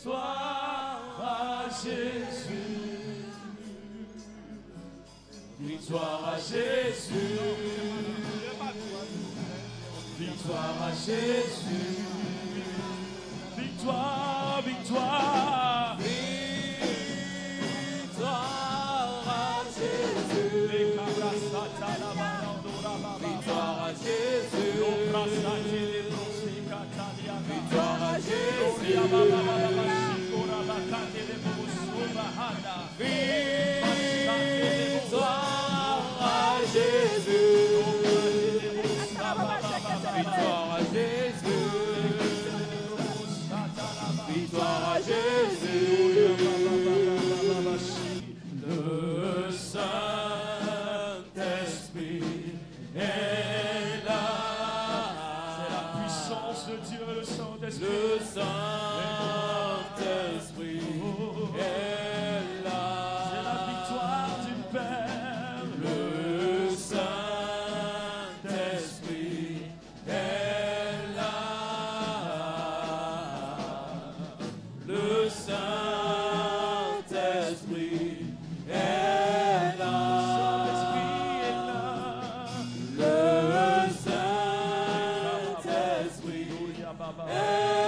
Victoire à Jésus. Victoire à Jésus. Victoire à Jésus. Victoire, victoire. Victoire à Jésus. Victoire à Jésus. Victoire à Jésus. Victoire à Jésus. Victoire à Jésus. Victoire à Jésus. Le Saint-Esprit est là. C'est la puissance de Dieu, le Saint-Esprit. Le Saint-Esprit est là. C'est la victoire du Père. Le Saint-Esprit est là. Le Saint-Esprit est là. Le Saint-Esprit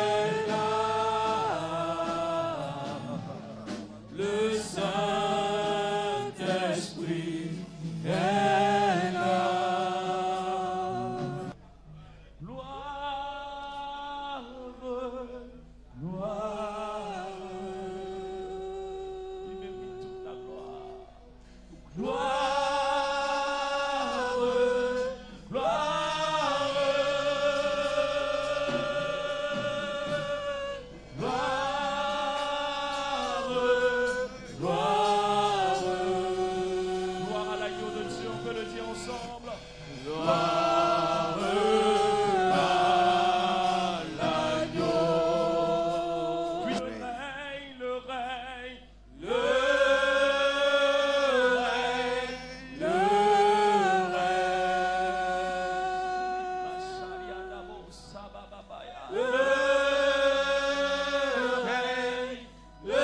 est là. Le Saint-Esprit est là. Gloire, gloire. Il mérite toute la gloire. Gloire, gloire. Gloire, gloire. Gloire à l'agneau de Dieu, on peut le dire ensemble. Gloire à l'agneau. Puis le règne, le règne, le règne, le règne. Le règne, le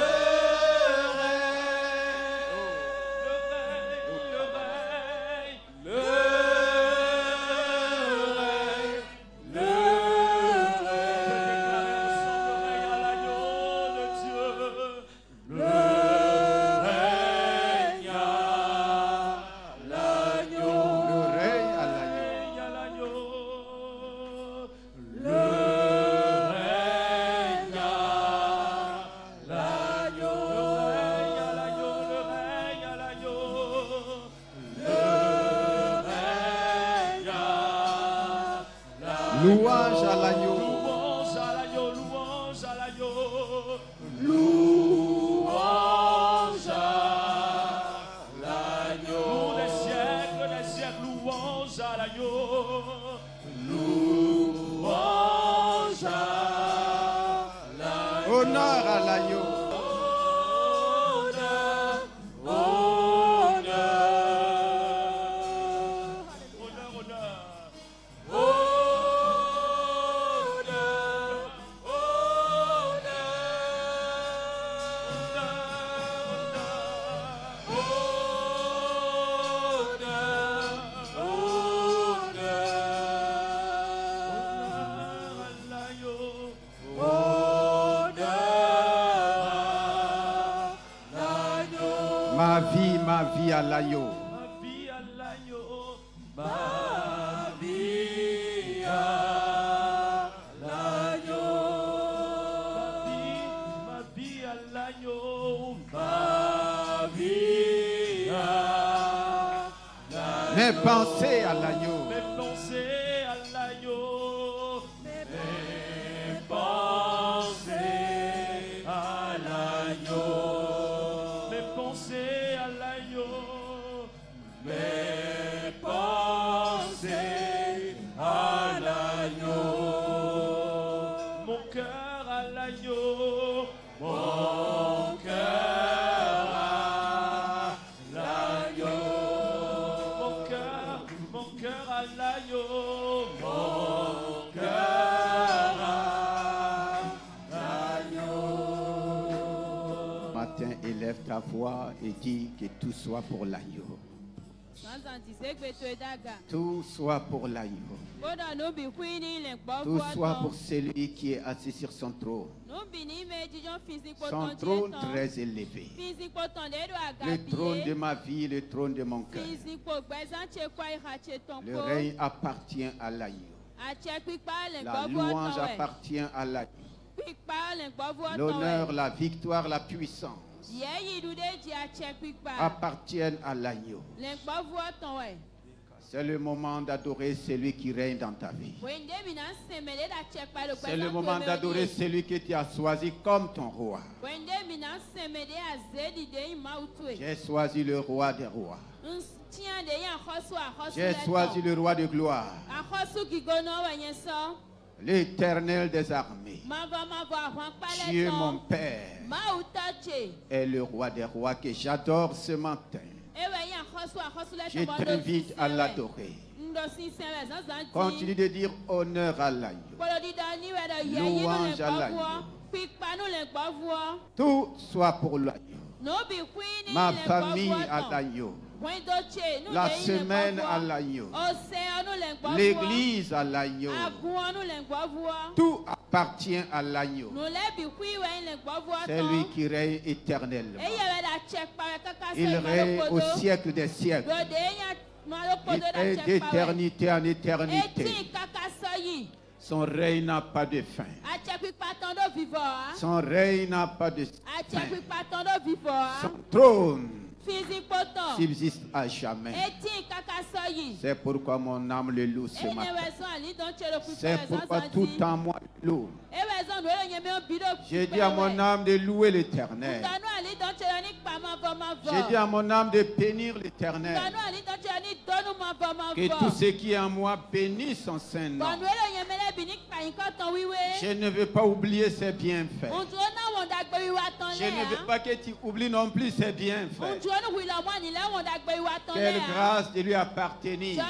Louange à l'agneau. Louange à l'agneau, louange à l'agneau. Louange à l'agneau. Pour des siècles, louange à l'agneau. Louange à l'agneau. Honneur à l'agneau. Ma vie à l'agneau. Ma vie à l'agneau. Ma vie à l'agneau. Ma vie à l'agneau. Ma vie à l'agneau. Mes pensées à l'agneau. Mes pensées à l'agneau. Mes pensées à l'agneau. Mes pensées à l'agneau. Mes pensées à l'agneau. Mon cœur à l'agneau. Mon cœur à l'agneau. Mon cœur à l'agneau. Mon cœur à Élève ta voix et dis que tout soit pour l'agneau. Tout soit pour l'agneau. Tout soit pour celui qui est assis sur son trône. Son trône très élevé. Le trône de ma vie, le trône de mon cœur. Le règne appartient à l'agneau. La louange appartient à l'agneau. L'honneur, la victoire, la puissance appartiennent à l'agneau. C'est le moment d'adorer celui qui règne dans ta vie. C'est le moment d'adorer celui que tu as choisi comme ton roi. J'ai choisi le roi des rois. J'ai choisi le roi de gloire. L'Éternel des armées. Dieu mon Père est le roi des rois que j'adore ce matin. Je t'invite à l'adorer. Continue de dire honneur à l'agneau. Louange à l'agneau. Tout soit pour l'agneau. Ma famille à l'agneau. La semaine à l'agneau. L'église à l'agneau. Tout appartient à l'agneau. C'est lui qui règne éternellement. Il règne au siècle des siècles. Il règne d'éternité en éternité. Son règne n'a pas de fin. Son règne n'a pas de fin. Son trône subsiste à jamais. C'est pourquoi mon âme le loue ce matin. C'est pourquoi tout en moi le loue. J'ai dit à mon âme de louer l'Éternel. J'ai dit à mon âme de bénir l'Éternel. Que tout ce qui est en moi bénisse son Saint-Nom. Je ne veux pas oublier ses bienfaits. Je ne veux pas que tu oublies non plus ses bienfaits. Quelle grâce de lui appartenir.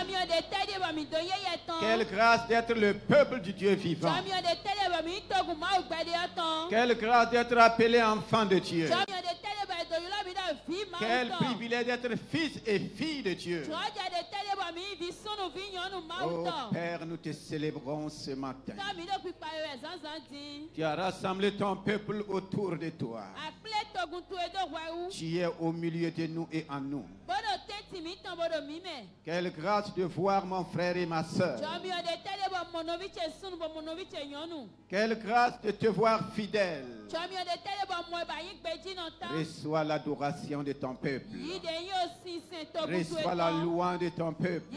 Quelle grâce d'être le peuple du Dieu vivant. Quelle grâce d'être appelé enfant de Dieu. Quel privilège d'être fils et fille de Dieu. Oh Père, nous te célébrons ce matin. Tu as rassemblé ton peuple autour de toi. Tu es au milieu de nous et en nous. Quelle grâce de voir mon frère et ma soeur. Quelle grâce de te voir fidèle. Reçois l'adoration de ton peuple. Reçois la louange de ton peuple.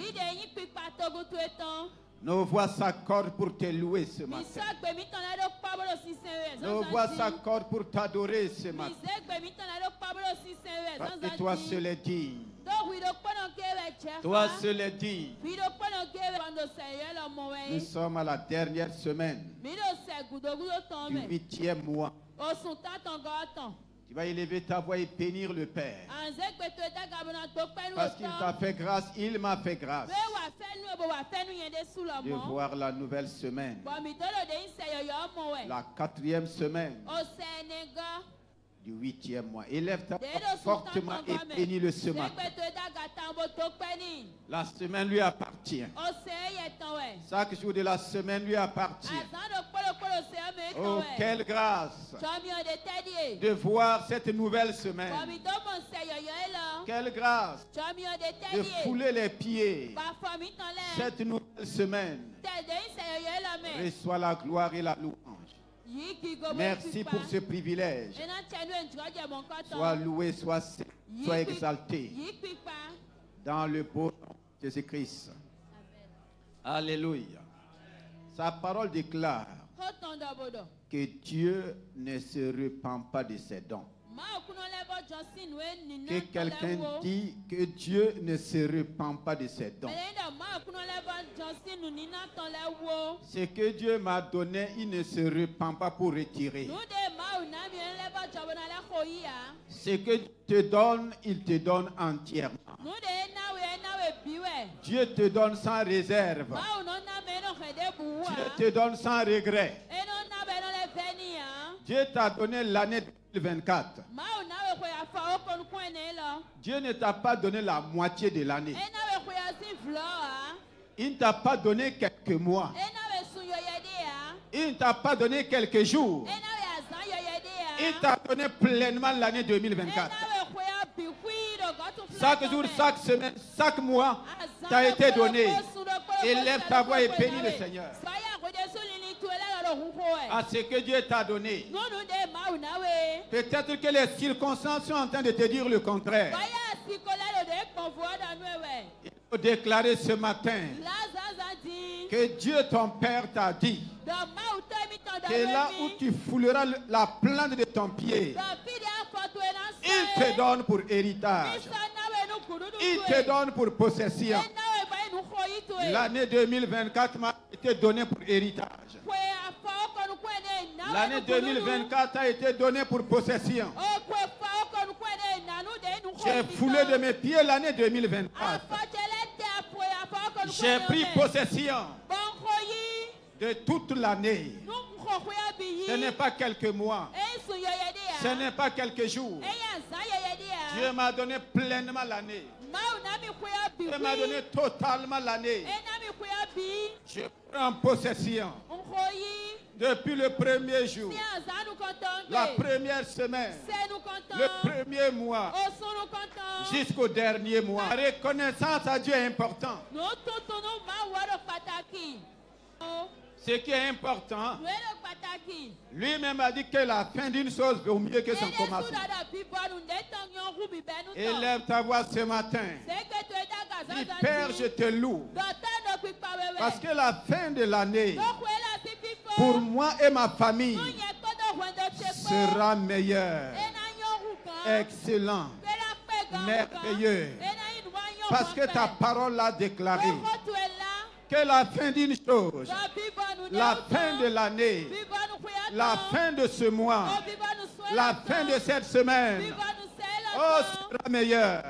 Nos voix s'accordent pour te louer ce matin. Nos voix s'accordent pour t'adorer ce matin. Parce que toi seul est digne. Toi seul est digne. Nous sommes à la dernière semaine du 8e mois. Tu vas élever ta voix et bénir le Père. Parce qu'il t'a fait grâce, il m'a fait grâce de voir la nouvelle semaine. La 4e semaine du 8e mois. Élève ta voix fortement et bénis-le ce matin. La semaine lui appartient. Chaque jour de la semaine lui appartient. Oh, quelle grâce de voir cette nouvelle semaine. Quelle grâce de fouler les pieds cette nouvelle semaine. Reçois la gloire et la louange. Merci pour ce privilège. Sois loué, sois exalté. Dans le beau nom de Jésus-Christ. Alléluia. Sa parole déclare que Dieu ne se repent pas de ses dons. Que quelqu'un dit que Dieu ne se repent pas de ses dons. Ce que Dieu m'a donné, il ne se repent pas pour retirer. Ce que Dieu te donne, il te donne entièrement. Dieu te donne sans réserve. Dieu te donne sans regret. Dieu t'a donné l'année 2024. Dieu ne t'a pas donné la moitié de l'année. Il ne t'a pas donné quelques mois. Il ne t'a pas donné quelques jours. Il t'a donné pleinement l'année 2024. Chaque jour, chaque semaine, chaque mois t'a été donné. Élève ta voix et bénis le Seigneur à ce que Dieu t'a donné. Peut-être que les circonstances sont en train de te dire le contraire. Il faut déclarer ce matin que Dieu ton Père t'a dit que là où tu fouleras la plante de ton pied, il te donne pour héritage. Il te donne pour possession. L'année 2024 m'a été donnée pour héritage. L'année 2024 a été donnée pour possession. J'ai foulé de mes pieds l'année 2024. J'ai pris possession de toute l'année. Ce n'est pas quelques mois. Ce n'est pas quelques jours. Dieu m'a donné pleinement l'année. Dieu m'a donné totalement l'année. Je prends possession. Depuis le premier jour, la première semaine, le premier mois, jusqu'au dernier mois. La reconnaissance à Dieu est importante. Ce qui est important, lui-même a dit que la fin d'une chose vaut mieux que son commencement. Élève ta voix ce matin. Dis, Père, je te loue. Parce que la fin de l'année, pour moi et ma famille, sera meilleure, excellent, merveilleux. Parce que ta parole l'a déclaré. Que la fin d'une chose, la fin de l'année, la fin de ce mois, la fin de cette semaine, oh, sera meilleur,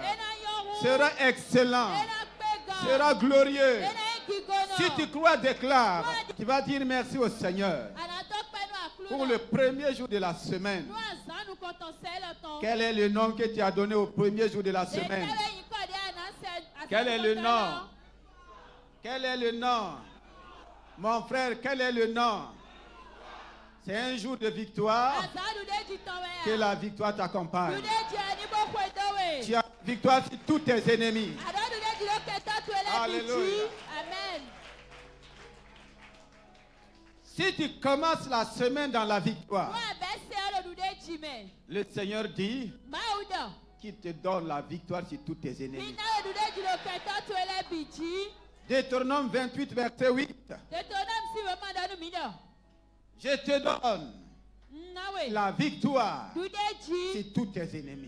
sera excellent, sera glorieux. Si tu crois, déclare, tu vas dire merci au Seigneur. Pour le premier jour de la semaine, quel est le nom que tu as donné au premier jour de la semaine? Quel est le nom? Quel est le nom? Mon frère, quel est le nom? C'est un jour de victoire. Que la victoire t'accompagne. Tu as la victoire sur tous tes ennemis. Alléluia. Amen. Si tu commences la semaine dans la victoire, le Seigneur dit qu'il te donne la victoire sur tous tes ennemis. Deutéronome 28, verset 8. Je te donne la victoire sur tous tes ennemis.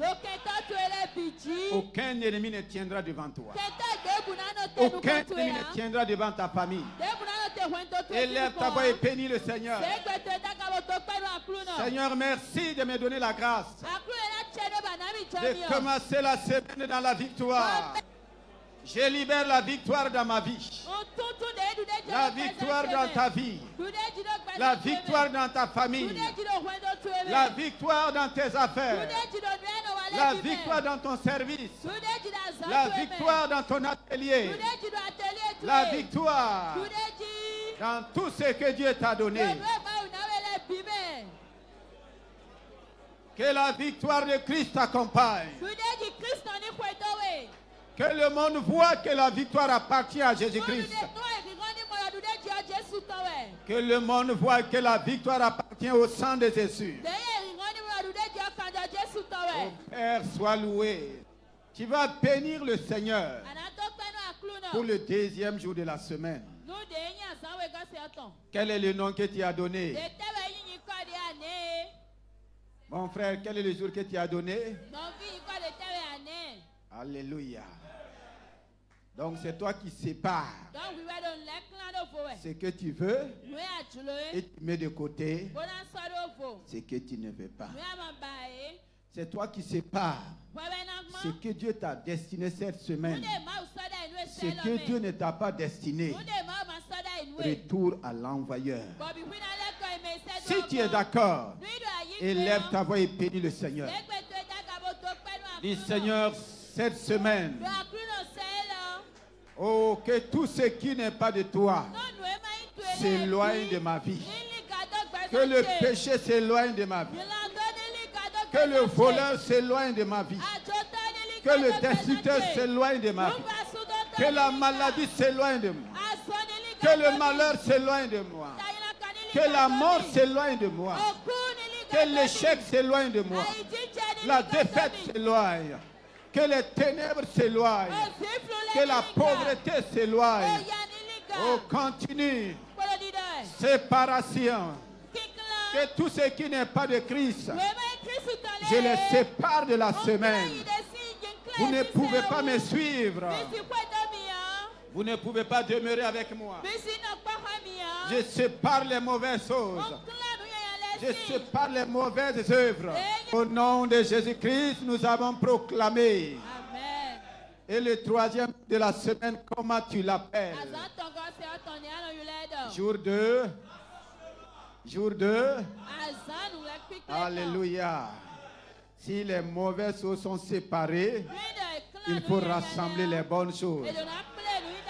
Aucun ennemi ne tiendra devant toi. Aucun ennemi ne tiendra devant ta famille. Élève ta voix et bénis le Seigneur. Seigneur, merci de me donner la grâce de commencer la semaine dans la victoire. Je libère la victoire dans ma vie. La victoire dans ta vie. La victoire dans ta famille. La victoire dans tes affaires. La victoire dans ton service. La victoire dans ton atelier. La victoire dans tout ce que Dieu t'a donné. Que la victoire de Christ t'accompagne. Que le monde voit que la victoire appartient à Jésus-Christ. Que le monde voit que la victoire appartient au sang de Jésus. Oh Père, sois loué. Tu vas bénir le Seigneur pour le deuxième jour de la semaine. Quel est le nom que tu as donné? Mon frère, quel est le jour que tu as donné? Alléluia. Donc c'est toi qui sépares ce que tu veux et tu mets de côté ce que tu ne veux pas. C'est toi qui sépares ce que Dieu t'a destiné cette semaine. Ce que Dieu ne t'a pas destiné. Retour à l'envoyeur. Si tu es d'accord, Élève ta voix et bénis le Seigneur. Dis Seigneur, cette semaine, oh, que tout ce qui n'est pas de toi s'éloigne de ma vie. Que le péché s'éloigne de ma vie. Que le voleur s'éloigne de ma vie. Que le destructeur s'éloigne de ma vie. Que la maladie s'éloigne de moi. Que le malheur s'éloigne de moi. Que la mort s'éloigne de moi. Que l'échec s'éloigne de moi. La défaite s'éloigne. Que les ténèbres s'éloignent. Que la pauvreté s'éloigne. Oh, continue. Séparation. Que tout ce qui n'est pas de Christ, je les sépare de la semaine. Vous ne pouvez pas me suivre. Vous ne pouvez pas demeurer avec moi. Je sépare les mauvaises choses. Je sépare les mauvaises œuvres. Au nom de Jésus-Christ, nous avons proclamé. Amen. Et le troisième de la semaine, comment tu l'appelles? Jour 2. Jour 2. Alléluia. Si les mauvaises choses sont séparées, il faut rassembler les bonnes choses.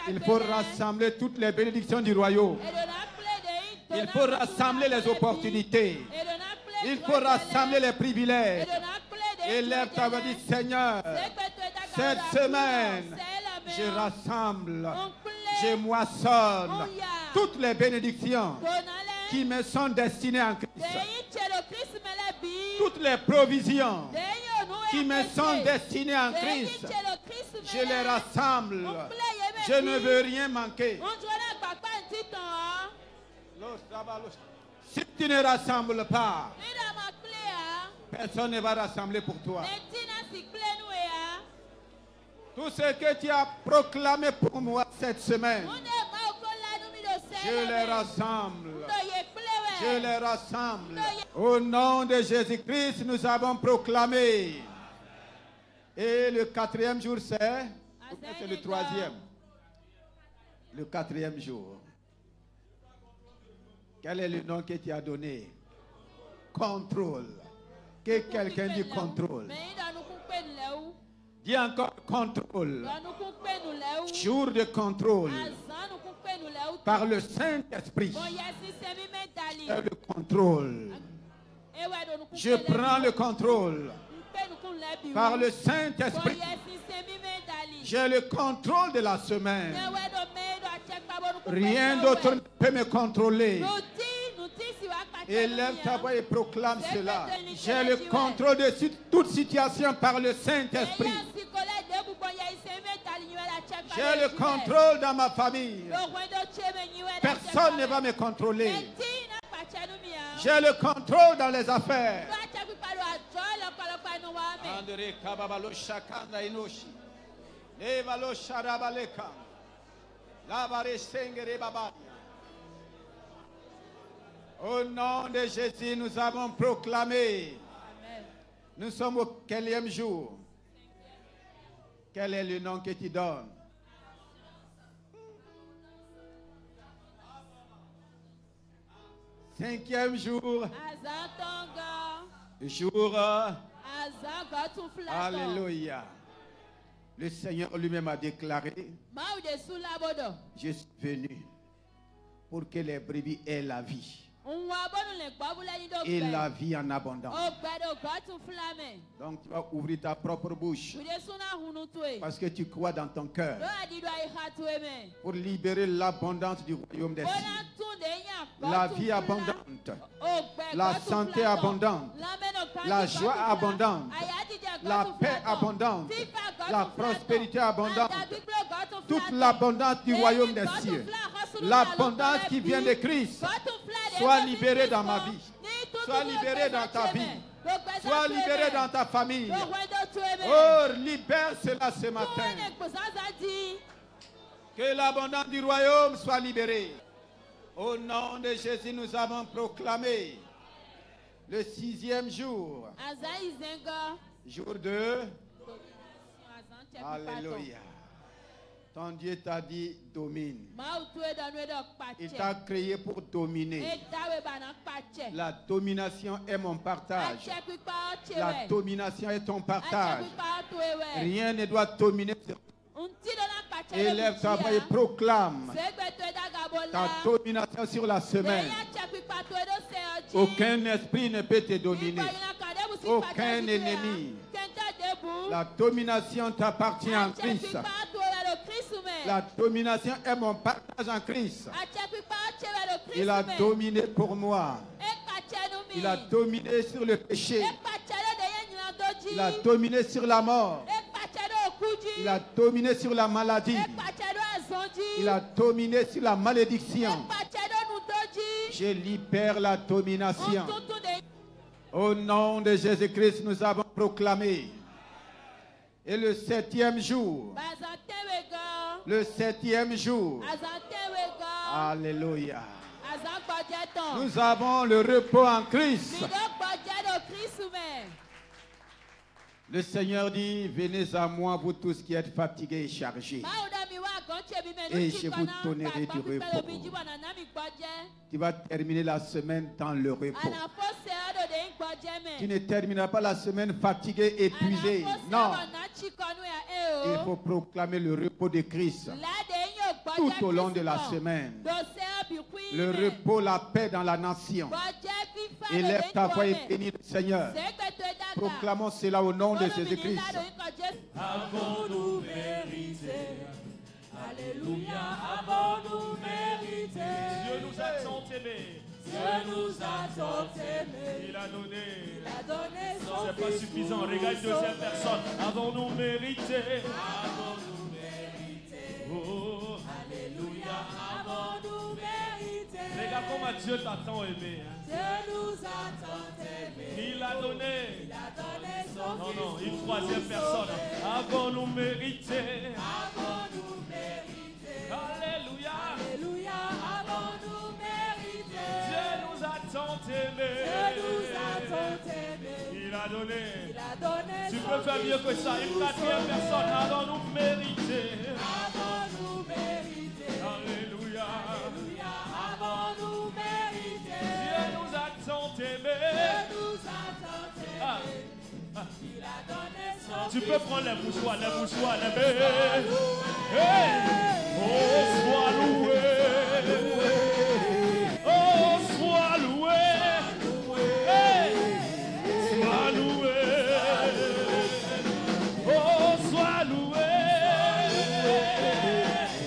Il faut rassembler toutes les bénédictions du royaume. Il faut rassembler les opportunités. Il faut rassembler les privilèges. Élève ta voix, dis Seigneur, cette semaine, je rassemble, je moissonne toutes les bénédictions qui me sont destinées en Christ. Toutes les provisions qui me sont destinées en Christ, je les rassemble. Je ne veux rien manquer. Si tu ne rassembles pas, personne ne va rassembler pour toi. Tout ce que tu as proclamé pour moi cette semaine, je les rassemble. Je les rassemble. Au nom de Jésus-Christ, nous avons proclamé. Et le quatrième jour, c'est le troisième. Le quatrième jour. Quel est le nom que tu as donné? Contrôle. Que quelqu'un dit contrôle. Dis encore contrôle. Jour de contrôle. Par le Saint-Esprit. Le contrôle. Je prends le contrôle. Par le Saint-Esprit. J'ai le contrôle de la semaine. Rien d'autre ne peut me contrôler. Élève ta voix et proclame cela. J'ai le contrôle de toute situation par le Saint-Esprit. J'ai le contrôle dans ma famille. Personne ne va me contrôler. J'ai le contrôle dans les affaires. Au nom de Jésus, nous avons proclamé. Amen. Nous sommes au quatrième jour. Quel est le nom que tu donnes? Cinquième jour. Jour. Alléluia. Le Seigneur lui-même a déclaré: je suis venu pour que les brebis aient la vie. Et la vie en abondance. Donc tu vas ouvrir ta propre bouche. Parce que tu crois dans ton cœur. Pour libérer l'abondance du royaume des cieux. La vie abondante. La santé abondante. La joie abondante. La paix abondante. La prospérité abondante. Toute l'abondance du royaume des cieux. L'abondance qui vient de Christ. Sois libéré dans ma vie. Sois libéré dans ta vie. Sois libéré dans ta famille. Oh, libère cela ce matin. Que l'abondance du royaume soit libérée. Au nom de Jésus, nous avons proclamé le sixième jour. Jour 2. Alléluia. Ton Dieu t'a dit domine. Il t'a créé pour dominer. La domination est mon partage. La domination est ton partage. Rien ne doit dominer. Élève-toi et proclame ta domination sur la semaine. Aucun esprit ne peut te dominer. Aucun ennemi. La domination t'appartient en Christ. La domination est mon partage en Christ. Il a dominé pour moi. Il a dominé sur le péché. Il a dominé sur la mort. Il a dominé sur la maladie. Il a dominé sur la malédiction. Je libère la domination. Au nom de Jésus-Christ, nous avons proclamé. Et le 7e jour. Le 7e jour. Alléluia. Nous avons le repos en Christ. Le Seigneur dit, venez à moi, vous tous qui êtes fatigués et chargés, et je vous donnerai du repos. Tu vas terminer la semaine dans le repos. Tu ne termineras pas la semaine fatigué, épuisé. Non. Il faut proclamer le repos de Christ tout au long de la semaine. Le repos, la paix dans la nation. Élève ta voix et bénis le Seigneur. Proclamons cela au nom de Jésus-Christ. Avons-nous mérité? Alléluia, avons-nous mérité? Dieu nous a tant aimés. Dieu nous a tant aimés. Il a donné son Fils. C'est pas suffisant. Regarde deuxième personne. Avons-nous mérité? Avons-nous mérité? Oh, alléluia, avons-nous mérité? Regarde comment Dieu t'a tant aimé. Dieu nous a tant aimés. Il a donné son Fils. Non, une troisième personne. Avons-nous mérité? Avons-nous mérité? Alléluia. Alléluia, avons-nous mérité? Dieu nous a tant aimés. Dieu nous a tant aimés. Il a donné. Tu peux faire mieux que ça. Une quatrième personne. Avons-nous mérité? Avons-nous mérité? Alléluia. Alléluia, avons-nous mérité? Dieu nous a tant aimés. Dieu nous a tant aimés. Il a donné son. Tu peux prendre les mouchoirs, les bébés. Oh, sois loué. Oh, sois loué. Sois loué. Oh, sois loué.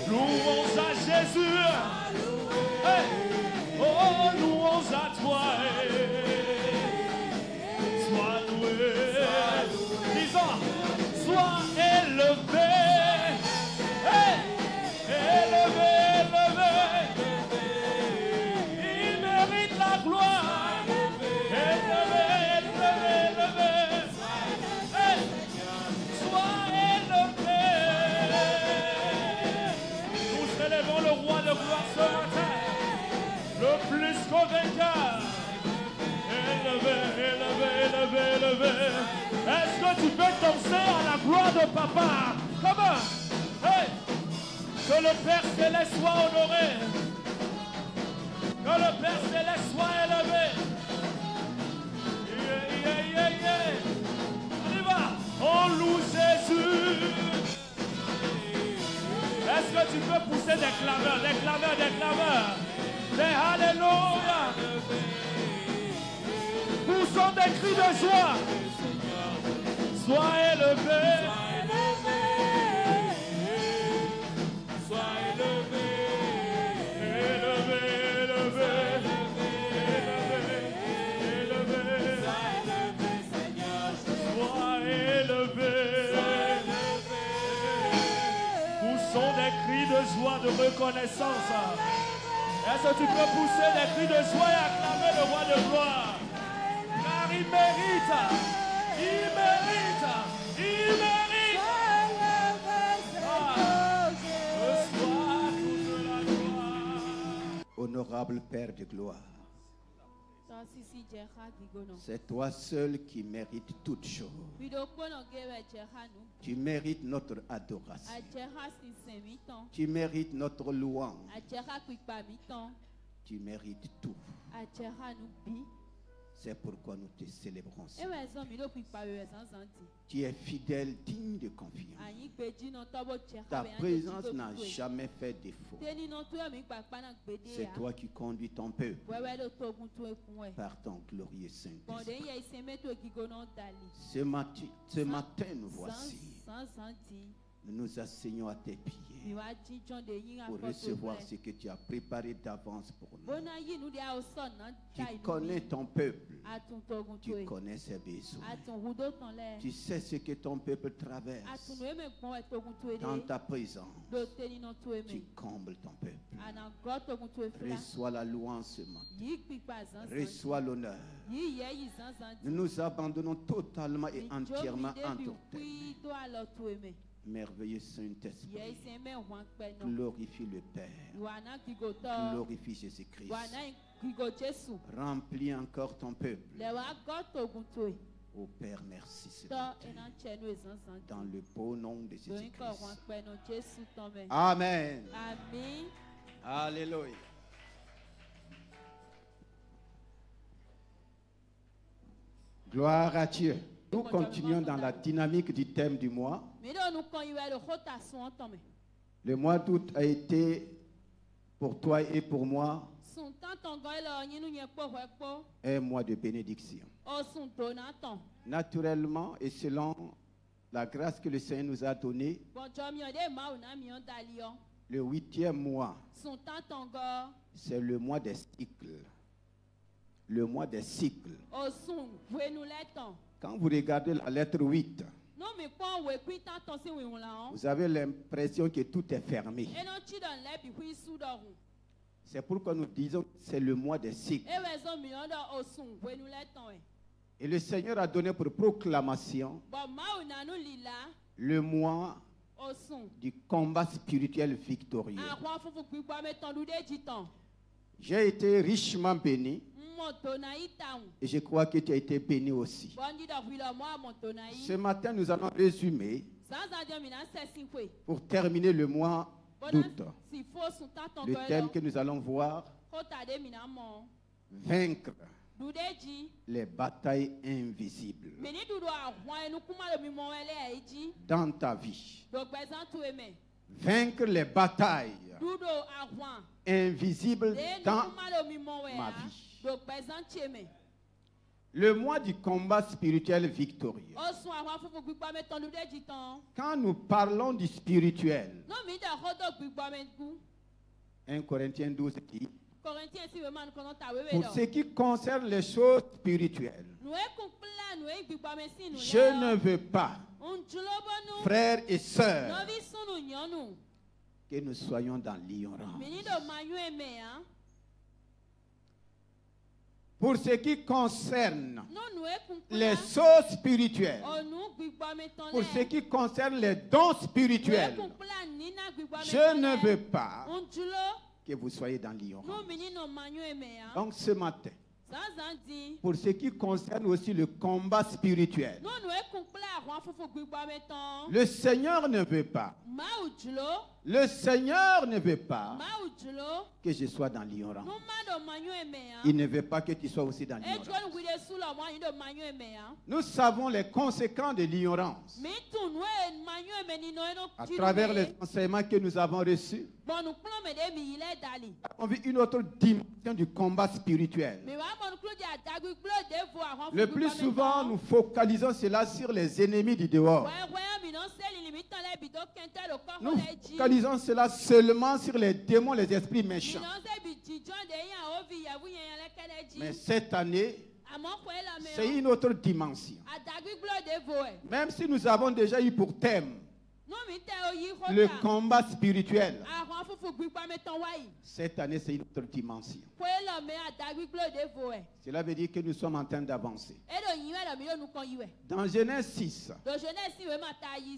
Louons à Jésus. Oh, louons à toi. Sois loué. Disons, sois élevé. Élevé. Il mérite la gloire. Élevé. Sois élevé. Nous célébrons le roi de gloire ce matin. Le plus qu'au vainqueur. Élevé. Est-ce que tu peux danser à la gloire de papa? Comment? Hey! Que le Père Céleste soit honoré. Que le Père Céleste soit élevé. Yeah. On y va. On loue Jésus. Est-ce que tu peux pousser des clameurs? Des alléluia. Poussons des cris de joie. Sois élevé. Sois élevé. Seigneur. Sois élevé. Poussons des cris de joie, de reconnaissance. Est-ce que tu peux pousser des cris de joie et acclamer le roi de gloire? Car il mérite. Honorable Père de gloire, C'est toi seul qui mérites toutes choses. Tu mérites notre adoration. Tu mérites notre louange. Tu mérites tout. C'est pourquoi nous te célébrons. Tu es fidèle, digne de confiance. Ta présence n'a jamais fait défaut. C'est toi qui conduis ton peuple par ton glorieux Saint-Esprit. Ce matin, nous voici. Nous nous asseyons à tes pieds pour recevoir ce que tu as préparé d'avance pour nous. Tu connais ton peuple. Tu connais ses besoins. Tu sais ce que ton peuple traverse. Dans ta présence, tu combles ton peuple. Reçois la louange ce matin. Reçois l'honneur. Nous nous abandonnons totalement et entièrement entre tes mains. Merveilleux Saint-Esprit, glorifie le Père, glorifie Jésus-Christ, remplis encore ton peuple. Ô Père, merci ce matin, dans le beau nom de Jésus-Christ. Amen. Alléluia. Gloire à Dieu. Nous continuons dans la dynamique du thème du mois. Le mois d'août a été pour toi et pour moi un mois de bénédiction. Naturellement et selon la grâce que le Seigneur nous a donnée, le 8e mois, c'est le mois des cycles. Le mois des cycles. Quand vous regardez la lettre 8, vous avez l'impression que tout est fermé. C'est pourquoi nous disons que c'est le mois des cycles. Et le Seigneur a donné pour proclamation le mois du combat spirituel victorieux. J'ai été richement béni. Et je crois que tu as été béni aussi. Ce matin, nous allons résumer pour terminer le mois d'août. Le thème que nous allons voir, vaincre les batailles invisibles dans ta vie. Vaincre les batailles invisibles dans ma vie. Le mois du combat spirituel victorieux. Quand nous parlons du spirituel, 1 Corinthiens 12 dit, pour ce qui concerne les choses spirituelles, je ne veux pas, frères et sœurs, que nous soyons dans l'ignorance. Pour ce qui concerne les choses spirituelles, pour ce qui concerne les dons spirituels, je ne veux pas que vous soyez dans l'ignorance. Donc ce matin, pour ce qui concerne aussi le combat spirituel, le Seigneur ne veut pas. Le Seigneur ne veut pas que je sois dans l'ignorance. Il ne veut pas que tu sois aussi dans l'ignorance. Nous savons les conséquences de l'ignorance à travers les enseignements que nous avons reçus. On vit une autre dimension du combat spirituel. Le plus souvent, nous focalisons cela sur les ennemis du dehors. Nous focalisons cela seulement sur les démons, les esprits méchants. Mais cette année, c'est une autre dimension. Même si nous avons déjà eu pour thème le combat spirituel, cette année, c'est une autre dimension. Cela veut dire que nous sommes en train d'avancer. Dans Genèse 6,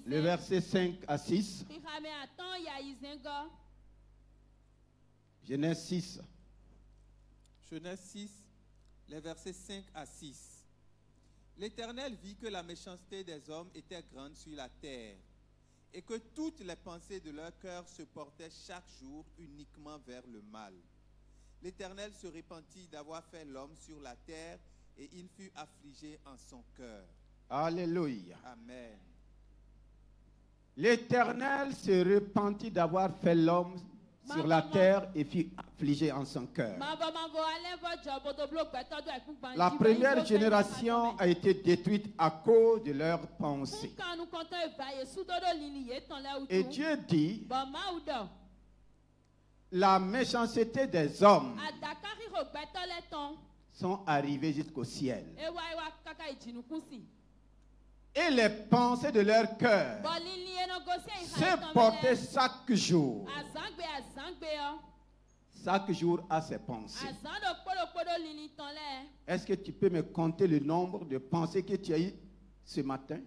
le verset 5 à 6, Genèse 6, Les versets 5 à 6. L'Éternel vit que la méchanceté des hommes était grande sur la terre et que toutes les pensées de leur cœur se portaient chaque jour uniquement vers le mal. L'Éternel se repentit d'avoir fait l'homme sur la terre et il fut affligé en son cœur. Alléluia. Amen. L'Éternel se repentit d'avoir fait l'homme sur la terre et fut affligé en son cœur. La première génération a été détruite à cause de leurs pensées. Et Dieu dit, la méchanceté des hommes sont arrivées jusqu'au ciel. Et les pensées de leur cœur se portaient chaque jour. Chaque jour à ses pensées. Est-ce que tu peux me compter le nombre de pensées que tu as eues ce matin?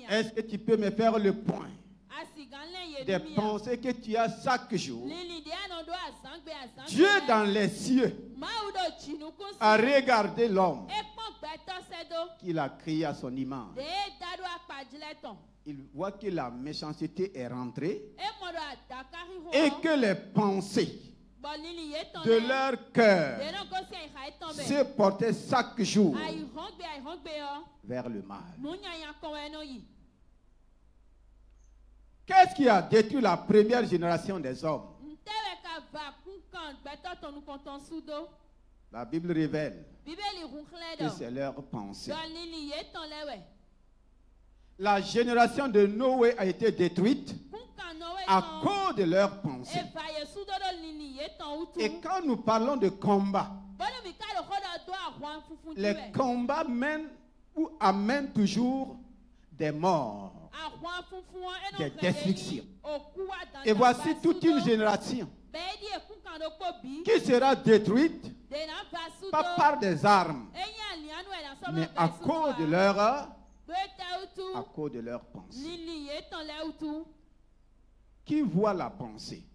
Est-ce que tu peux me faire le point des pensées que tu as chaque jour? Dieu dans les cieux a regardé l'homme qu'il a créé à son image. Il voit que la méchanceté est rentrée et que les pensées de leur cœur se portaient chaque jour vers le mal. Qu'est-ce qui a détruit la première génération des hommes? La Bible révèle que c'est leur pensée. La génération de Noé a été détruite à cause de leurs pensées. Et quand nous parlons de combat, les combats mènent ou amènent toujours des morts, des destructions. Et voici toute une génération qui sera détruite pas par des armes, mais à cause de leur pensée. Qui voit la pensée?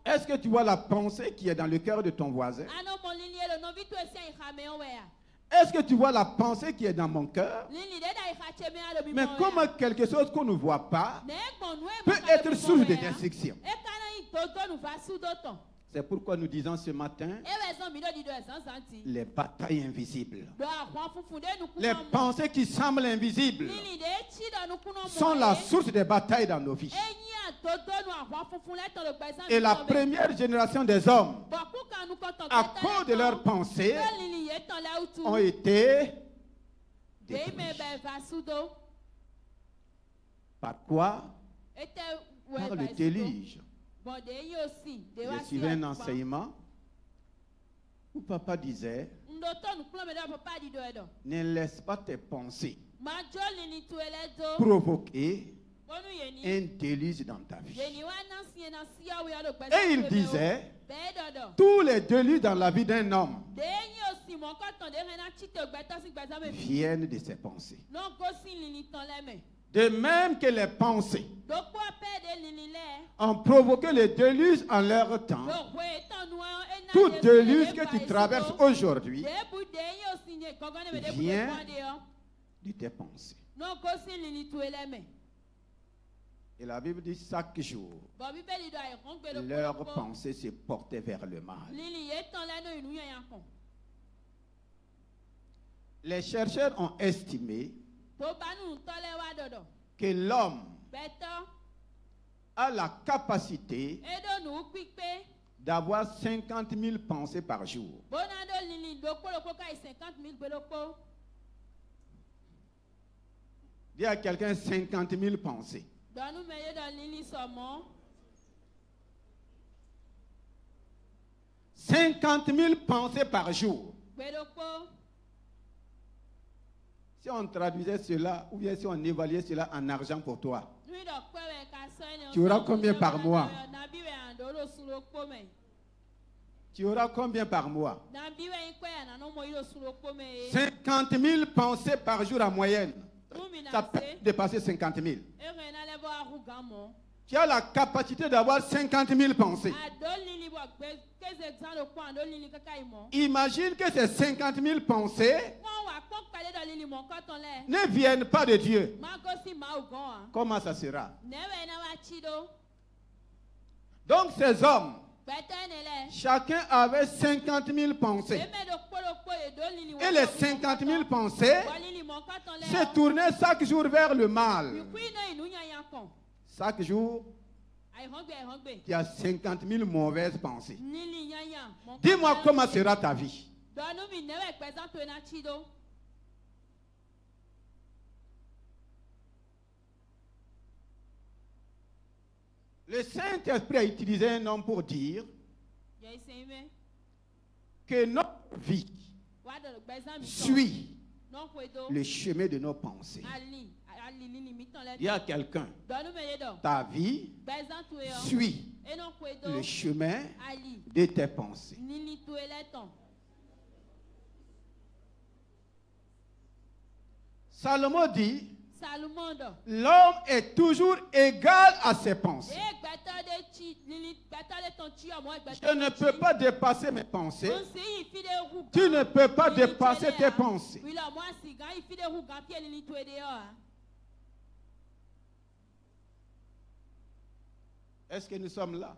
Est-ce que tu vois la pensée qui est dans le cœur de ton voisin? Est-ce que tu vois la pensée qui est dans mon cœur? Mais comment quelque chose qu'on ne voit pas peut être source de destruction? C'est pourquoi nous disons ce matin les batailles invisibles. Les pensées qui semblent invisibles sont la source des batailles dans nos vies. Et la première génération des hommes, à cause de leurs pensées, ont été détruits. Par quoi? Par le déluge. J'ai suivi un enseignement où papa disait: ne laisse pas tes pensées provoquer un déluge dans ta vie. Et il disait: tous les déluges dans la vie d'un homme viennent de ses pensées. De même que les pensées ont provoqué le déluge en leur temps, tout déluge que tu traverses aujourd'hui vient de tes pensées. Et la Bible dit chaque jour, leurs pensées se portaient vers le mal. Les chercheurs ont estimé que l'homme a la capacité d'avoir 50 000 pensées par jour. Dis à quelqu'un 50 000 pensées. 50 000 pensées par jour. Si on traduisait cela, ou bien si on évaluait cela en argent pour toi, tu auras combien par mois? Tu auras combien par mois? 50 000 pensées par jour en moyenne. Ça peut dépasser 50 000. Tu as la capacité d'avoir 50 000 pensées. Imagine que ces 50 000 pensées ne viennent pas de Dieu. Comment ça sera? Donc ces hommes, chacun avait 50 000 pensées. Et les 50 000 pensées se tournaient chaque jour vers le mal. Chaque jour, il y a 50 000 mauvaises pensées. Dis-moi comment sera ta vie. Le Saint-Esprit a utilisé un homme pour dire que notre vie suit le chemin de nos pensées. Il y a quelqu'un, ta vie suit le chemin de tes pensées. Salomon dit, l'homme est toujours égal à ses pensées. Je ne peux pas dépasser mes pensées. Tu ne peux pas dépasser tes pensées. Est-ce que nous sommes là?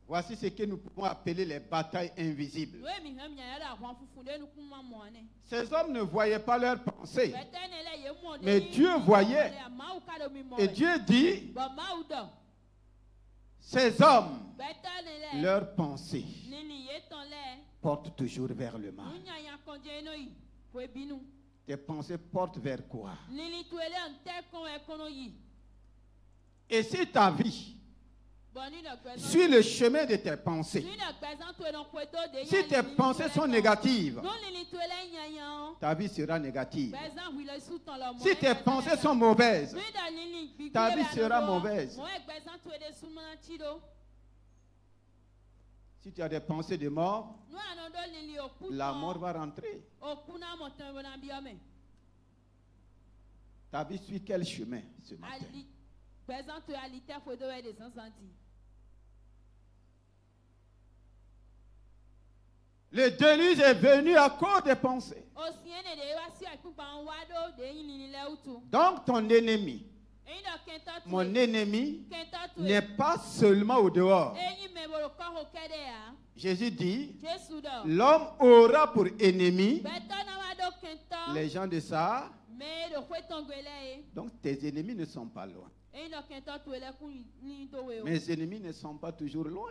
Voici ce que nous pouvons appeler les batailles invisibles. Ces hommes ne voyaient pas leurs pensées, mais Dieu voyait. Et Dieu dit, ces hommes, leurs pensées portent toujours vers le mal. Tes pensées portent vers quoi? Et si ta vie suis le chemin de tes pensées, si tes pensées sont négatives, ta vie sera négative. Si tes pensées sont mauvaises, ta vie sera mauvaise. Si tu as des pensées de mort, la mort va rentrer. Ta vie suit quel chemin ce matin? Le déluge est venu à cause des pensées. Donc ton ennemi, mon ennemi, n'est pas seulement au dehors. Jésus dit, l'homme aura pour ennemi les gens de ça. Donc tes ennemis ne sont pas loin. Mes ennemis ne sont pas toujours loin.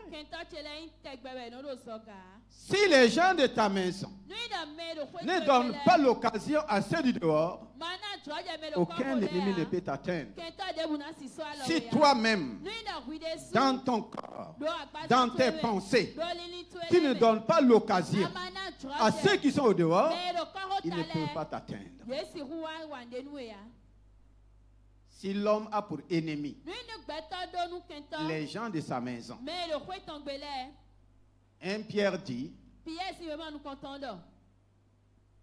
Si les gens de ta maison ne donnent pas l'occasion à ceux du dehors, aucun ennemi ne peut t'atteindre. Si toi-même, dans ton corps, dans tes pensées, tu ne donnes pas l'occasion à ceux qui sont au dehors, ils ne peuvent pas t'atteindre. Si l'homme a pour ennemi les gens de sa maison, 1 Pierre dit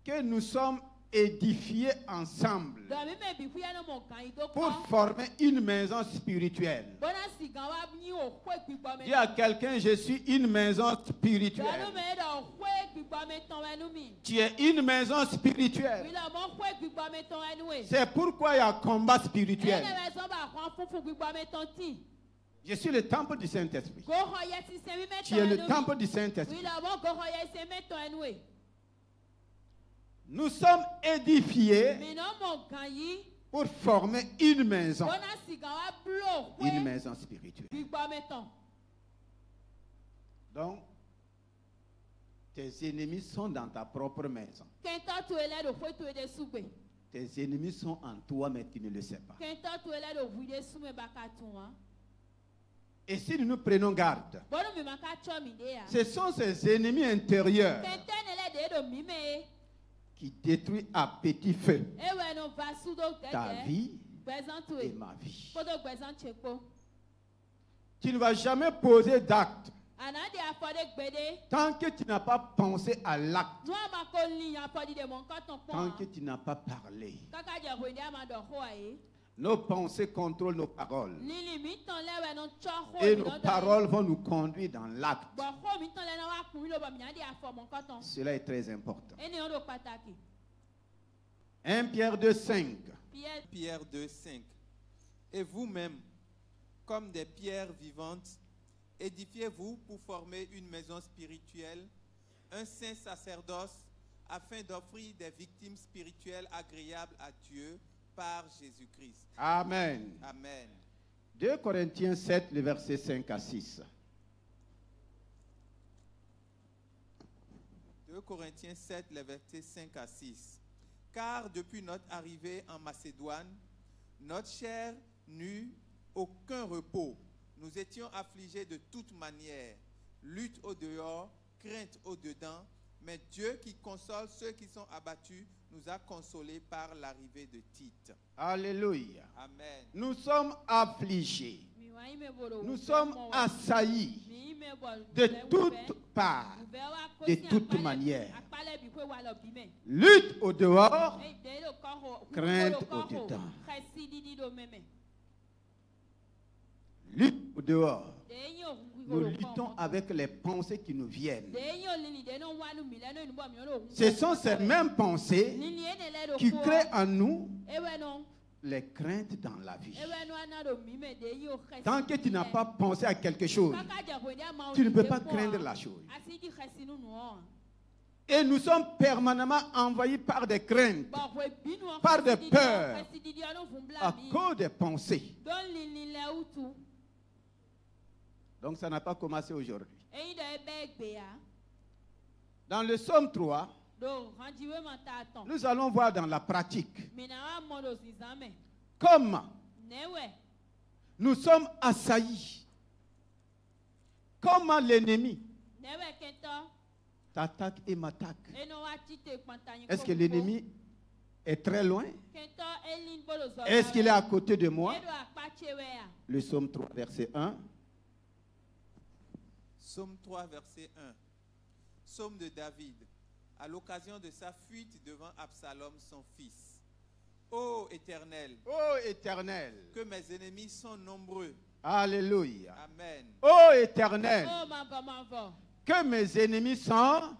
que nous sommes édifiés ensemble pour former une maison spirituelle. Dis à quelqu'un, je suis une maison spirituelle. Tu es une maison spirituelle. C'est pourquoi il y a un combat spirituel. Je suis le temple du Saint-Esprit. Tu es le temple du Saint-Esprit. Nous sommes édifiés pour former une maison spirituelle. Donc, tes ennemis sont dans ta propre maison. Tes ennemis sont en toi, mais tu ne le sais pas. Et si nous prenons garde, ce sont ces ennemis intérieurs qui détruisent à petit feu ta vie et ma vie. Tu ne vas jamais poser d'acte tant que tu n'as pas pensé à l'acte, tant que tu n'as pas parlé. Nos pensées contrôlent nos paroles. Et nos paroles vont nous conduire dans l'acte. Cela est très important. 1 Pierre 2,5. Pierre 2,5. Et vous-même, comme des pierres vivantes, édifiez-vous pour former une maison spirituelle, un saint sacerdoce, afin d'offrir des victimes spirituelles agréables à Dieu par Jésus-Christ. Amen. Amen. 2 Corinthiens 7, le verset 5 à 6. 2 Corinthiens 7, le verset 5 à 6. Car depuis notre arrivée en Macédoine, notre chair n'eut aucun repos. Nous étions affligés de toutes manières, lutte au dehors, crainte au dedans, mais Dieu qui console ceux qui sont abattus nous a consolés par l'arrivée de Tite. Alléluia. Amen. Nous sommes affligés. Nous sommes assaillis de toutes parts, de toutes manières. Lutte au dehors, crainte au dedans. Lutte au dehors. Nous luttons avec les pensées qui nous viennent. Ce sont ces mêmes pensées qui créent en nous les craintes dans la vie. Tant que tu n'as pas pensé à quelque chose, tu ne peux pas craindre la chose. Et nous sommes permanemment envahis par des craintes, par des peurs, à cause des pensées. Donc ça n'a pas commencé aujourd'hui. Dans le Psaume 3, nous allons voir dans la pratique comment nous sommes assaillis, comment l'ennemi t'attaque et m'attaque. Est-ce que l'ennemi est très loin? Est-ce qu'il est à côté de moi? Le Psaume 3, verset 1. Psaume 3, verset 1. Psaume de David, à l'occasion de sa fuite devant Absalom, son fils. Ô Éternel, Éternel, que mes ennemis sont nombreux. Alléluia. Amen. Ô Éternel, que mes ennemis sont.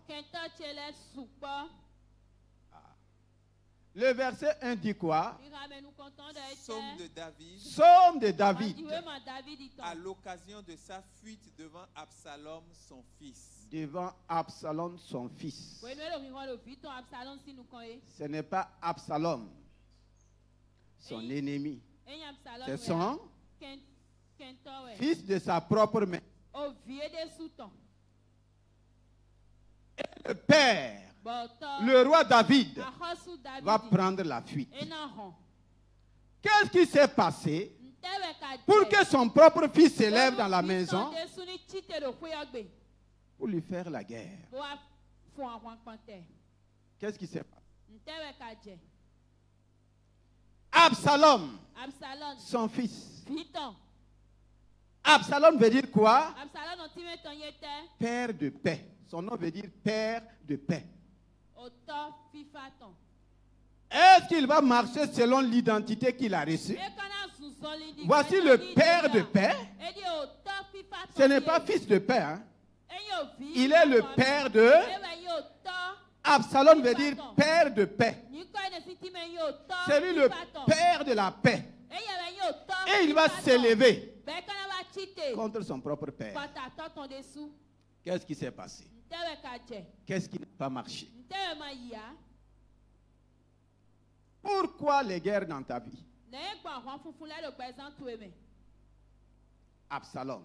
Le verset 1 dit quoi? Psaume de David. Psaume de David. À l'occasion de sa fuite devant Absalom, son fils. Devant Absalom, son fils. Ce n'est pas Absalom, son ennemi. C'est son fils de sa propre mère. Et le père, le roi David, va prendre la fuite. Qu'est-ce qui s'est passé pour que son propre fils s'élève dans la maison pour lui faire la guerre? Qu'est-ce qui s'est passé? Absalom, son fils. Absalom veut dire quoi? Père de paix. Son nom veut dire père de paix. Est-ce qu'il va marcher selon l'identité qu'il a reçue? Voici le père de paix. Ce n'est pas fils de paix. Hein? Il est le père de... Absalom veut dire père de paix. C'est lui le père de la paix. Et il va s'élever contre son propre père. Qu'est-ce qui s'est passé? Qu'est-ce qui n'a pas marché? Pourquoi les guerres dans ta vie? Absalom,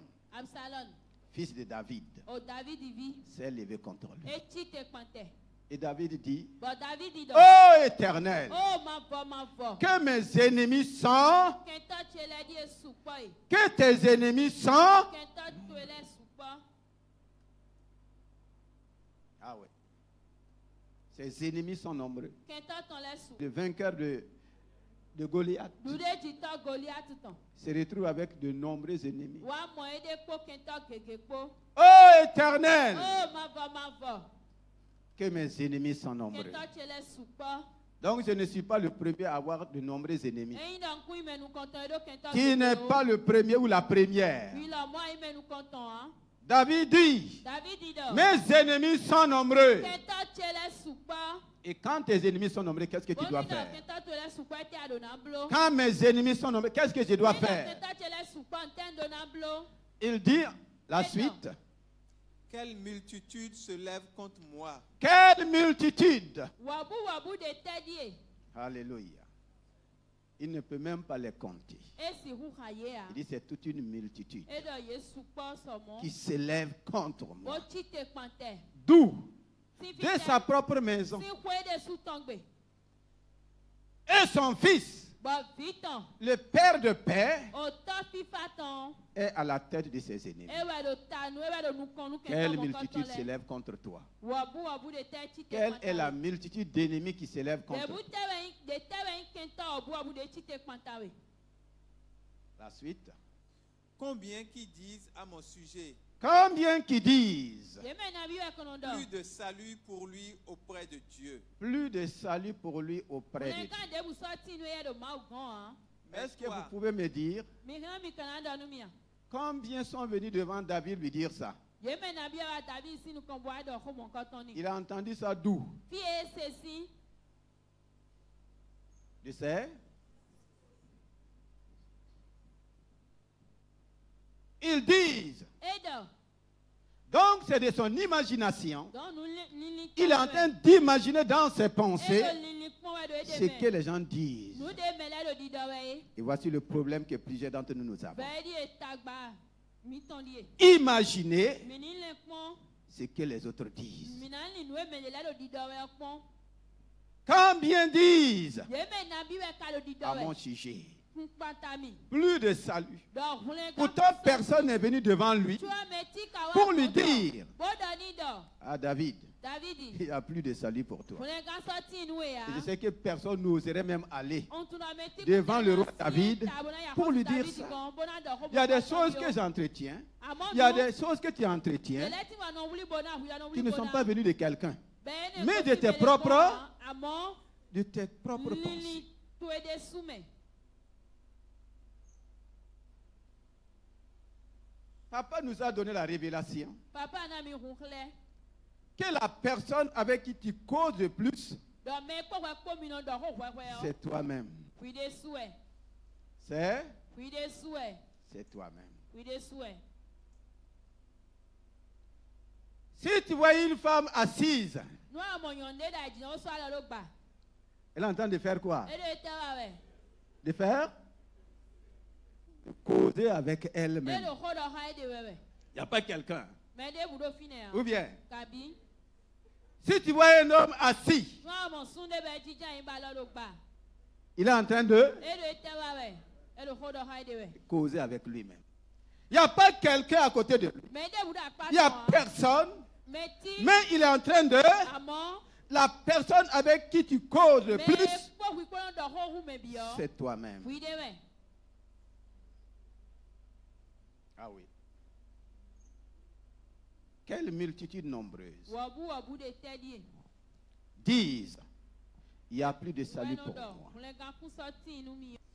fils de David, s'est levé contre lui. Et David dit, ô Éternel, que mes ennemis sont, que tes ennemis sont. Ah oui. Ses ennemis sont nombreux. Le vainqueur de Goliath se retrouve avec de nombreux ennemis. Oh Éternel, que mes ennemis sont nombreux. Donc je ne suis pas le premier à avoir de nombreux ennemis. Qui n'est pas le premier ou la première. David dit, mes ennemis sont nombreux. Et quand tes ennemis sont nombreux, qu'est-ce que tu dois faire? Quand mes ennemis sont nombreux, qu'est-ce que je dois faire? Il dit la suite. Quelle multitude se lève contre moi? Quelle multitude? Alléluia. Il ne peut même pas les compter. Il dit c'est toute une multitude qui s'élève contre moi. D'où? De sa propre maison. Et son fils, le père de paix, est à la tête de ses ennemis. Quelle multitude s'élève contre toi? Quelle est la multitude d'ennemis qui s'élève contre toi? La suite. Combien qui disent à mon sujet? Combien qui disent? Plus de salut pour lui auprès de Dieu. Plus de salut pour lui auprès de Dieu. Est-ce que vous pouvez me dire combien sont venus devant David lui dire ça? Il a entendu ça d'où? Tu sais? Ils disent. Donc c'est de son imagination. Il est en train d'imaginer dans ses pensées ce que les gens disent. Et voici le problème que plusieurs d'entre nous avons. Imaginez ce que les autres disent. Combien disent à mon sujet? Plus de salut. Pourtant, personne n'est venu devant lui pour lui dire à David, il n'y a plus de salut pour toi. Et je sais que personne n'oserait même aller devant le roi David pour lui dire ça. Il y a des choses que j'entretiens. Il y a des choses que tu entretiens qui ne sont pas venues de quelqu'un, mais de tes propres pensées. Papa nous a donné la révélation que la personne avec qui tu causes le plus, c'est toi-même. C'est toi-même. Si tu vois une femme assise, elle est en train de faire quoi? De faire? Causer avec elle-même. Il n'y a pas quelqu'un. Ou bien, si tu vois un homme assis, il est en train de causer avec lui-même. Il n'y a pas quelqu'un à côté de lui. Il n'y a personne. Mais il est en train de... La personne avec qui tu causes le plus, c'est toi-même. Ah oui. Quelle multitude nombreuse disent, il n'y a plus de salut pour moi.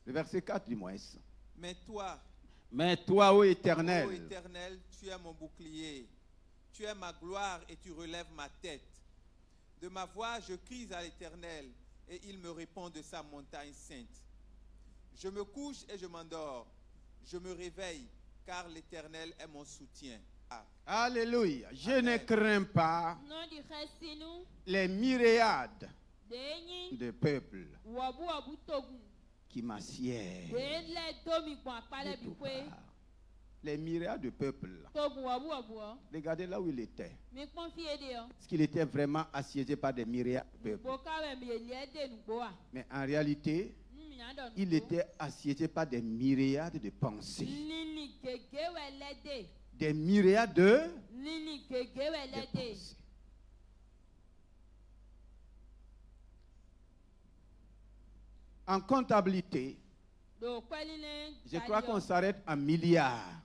Le verset 4 du moins. Mais toi, ô Éternel, tu es mon bouclier, tu es ma gloire et tu relèves ma tête. De ma voix, je crie à l'Éternel et il me répond de sa montagne sainte. Je me couche et je m'endors, je me réveille, car l'Éternel est mon soutien. Alléluia. Je ne crains pas les myriades de peuples qui m'assiègent. Les myriades de peuples. Regardez là où il était. Est-ce qu'il était vraiment assiégé par des myriades de peuples? Mais en réalité, il était assiégé par des myriades de pensées. Des myriades de pensées. En comptabilité, je crois qu'on s'arrête à milliards.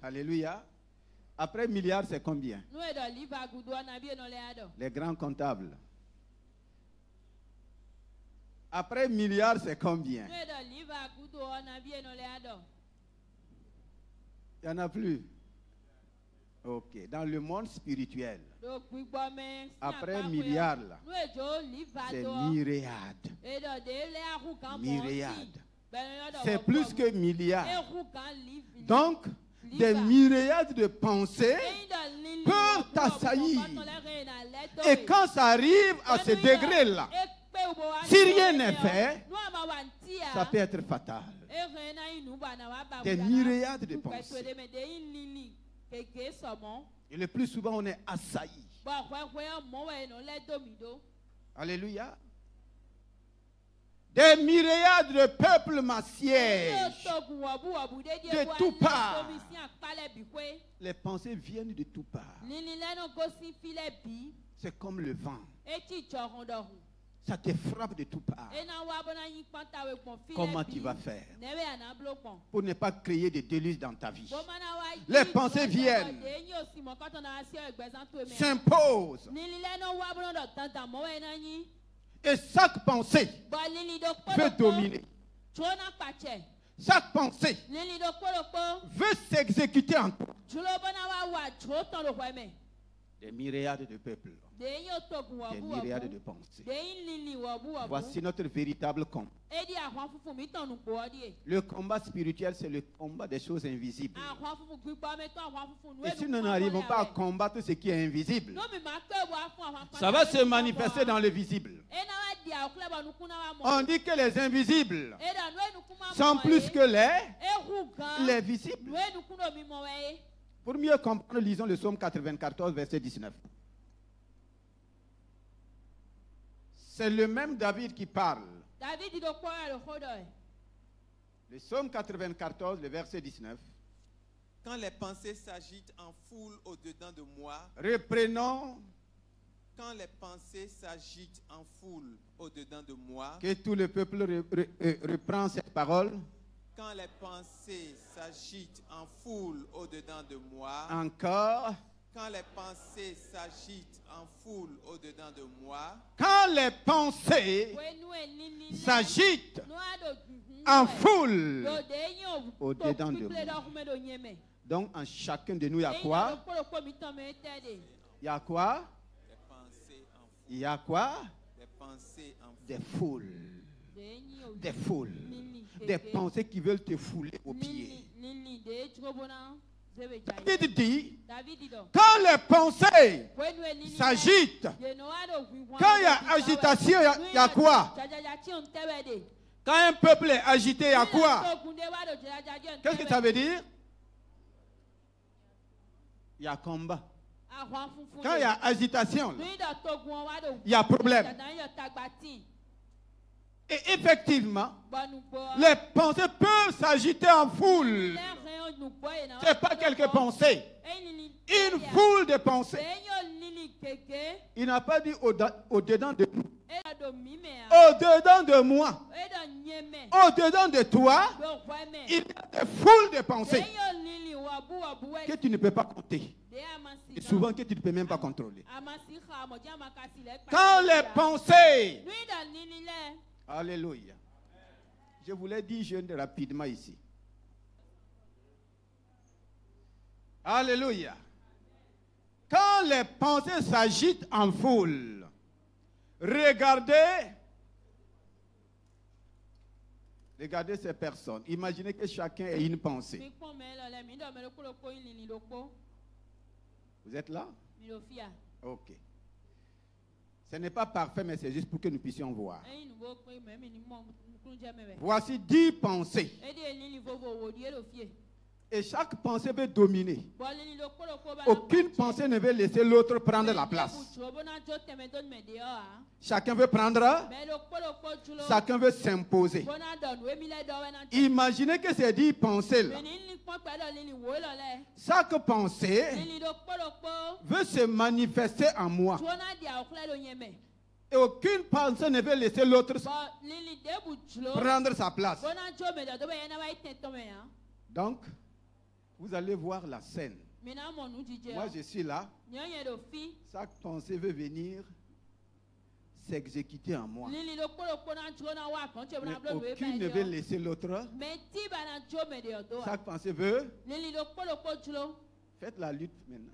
Alléluia. Après milliards, c'est combien? Les grands comptables. Après milliard, c'est combien? Il n'y en a plus. Ok. Dans le monde spirituel, après milliard, c'est myriade. Myriade. C'est plus que milliard. Donc, des myriades de pensées peuvent t'assaillir. Et quand ça arrive à ce degré-là, si rien n'est fait, ça peut être fatal. Des myriades de pensées. Et le plus souvent, on est assailli. Alléluia. Des myriades de peuples m'assiègent de toutes parts. Les pensées viennent de toutes parts. C'est comme le vent. Ça te frappe de toutes parts. Comment tu vas faire pour ne pas créer de déluge dans ta vie? Les pensées viennent, s'imposent. Et chaque pensée veut dominer. Chaque pensée veut s'exécuter en toi. Des myriades de peuples. Des myriades de pensées. Voici notre véritable combat. Le combat spirituel, c'est le combat des choses invisibles. Et si nous n'arrivons pas à combattre ce qui est invisible, ça va se manifester dans le visible. On dit que les invisibles sont plus que les visibles. Pour mieux comprendre, lisons le psaume 94, verset 19. C'est le même David qui parle. Le psaume 94, le verset 19. Quand les pensées s'agitent en foule au-dedans de moi. Reprenons. Quand les pensées s'agitent en foule au-dedans de moi. Que tout le peuple reprend cette parole. Quand les pensées s'agitent en foule au-dedans de moi. Encore. Quand les pensées s'agitent en foule au-dedans de moi. Quand les pensées s'agitent en foule au-dedans de moi. Donc, en chacun de nous, il y a quoi? Il y a quoi? Il y a quoi? Des foules. Des foules. Des pensées qui veulent te fouler aux pieds. David dit, quand les pensées s'agitent, quand il y a agitation, il y a quoi? Quand un peuple est agité, il y a quoi? Qu'est-ce que ça veut dire? Il y a combat. Quand il y a agitation, il y a problème. Et effectivement, les pensées peuvent s'agiter en foule. Ce n'est pas quelques pensées. Une foule de pensées. Il n'a pas dit au-dedans de nous. Au-dedans de moi. Au-dedans de toi. Il y a des foules de pensées que tu ne peux pas compter. Et souvent que tu ne peux même pas contrôler. Quand les pensées... Alléluia. Je voulais dire jeune rapidement ici. Alléluia. Quand les pensées s'agitent en foule, regardez ces personnes. Imaginez que chacun ait une pensée. Vous êtes là? Ok. Ce n'est pas parfait, mais c'est juste pour que nous puissions voir. Voici 10 pensées. Et chaque pensée veut dominer. Aucune pensée ne veut laisser l'autre prendre la place. Chacun veut prendre. Chacun veut s'imposer. Imaginez que ces 10 pensées-là, chaque pensée veut se manifester en moi. Et aucune pensée ne veut laisser l'autre prendre sa place. Donc, vous allez voir la scène. Moi, je suis là. Chaque pensée veut venir s'exécuter en moi. Et aucune ne veut laisser l'autre. Chaque pensée veut. Faites la lutte maintenant.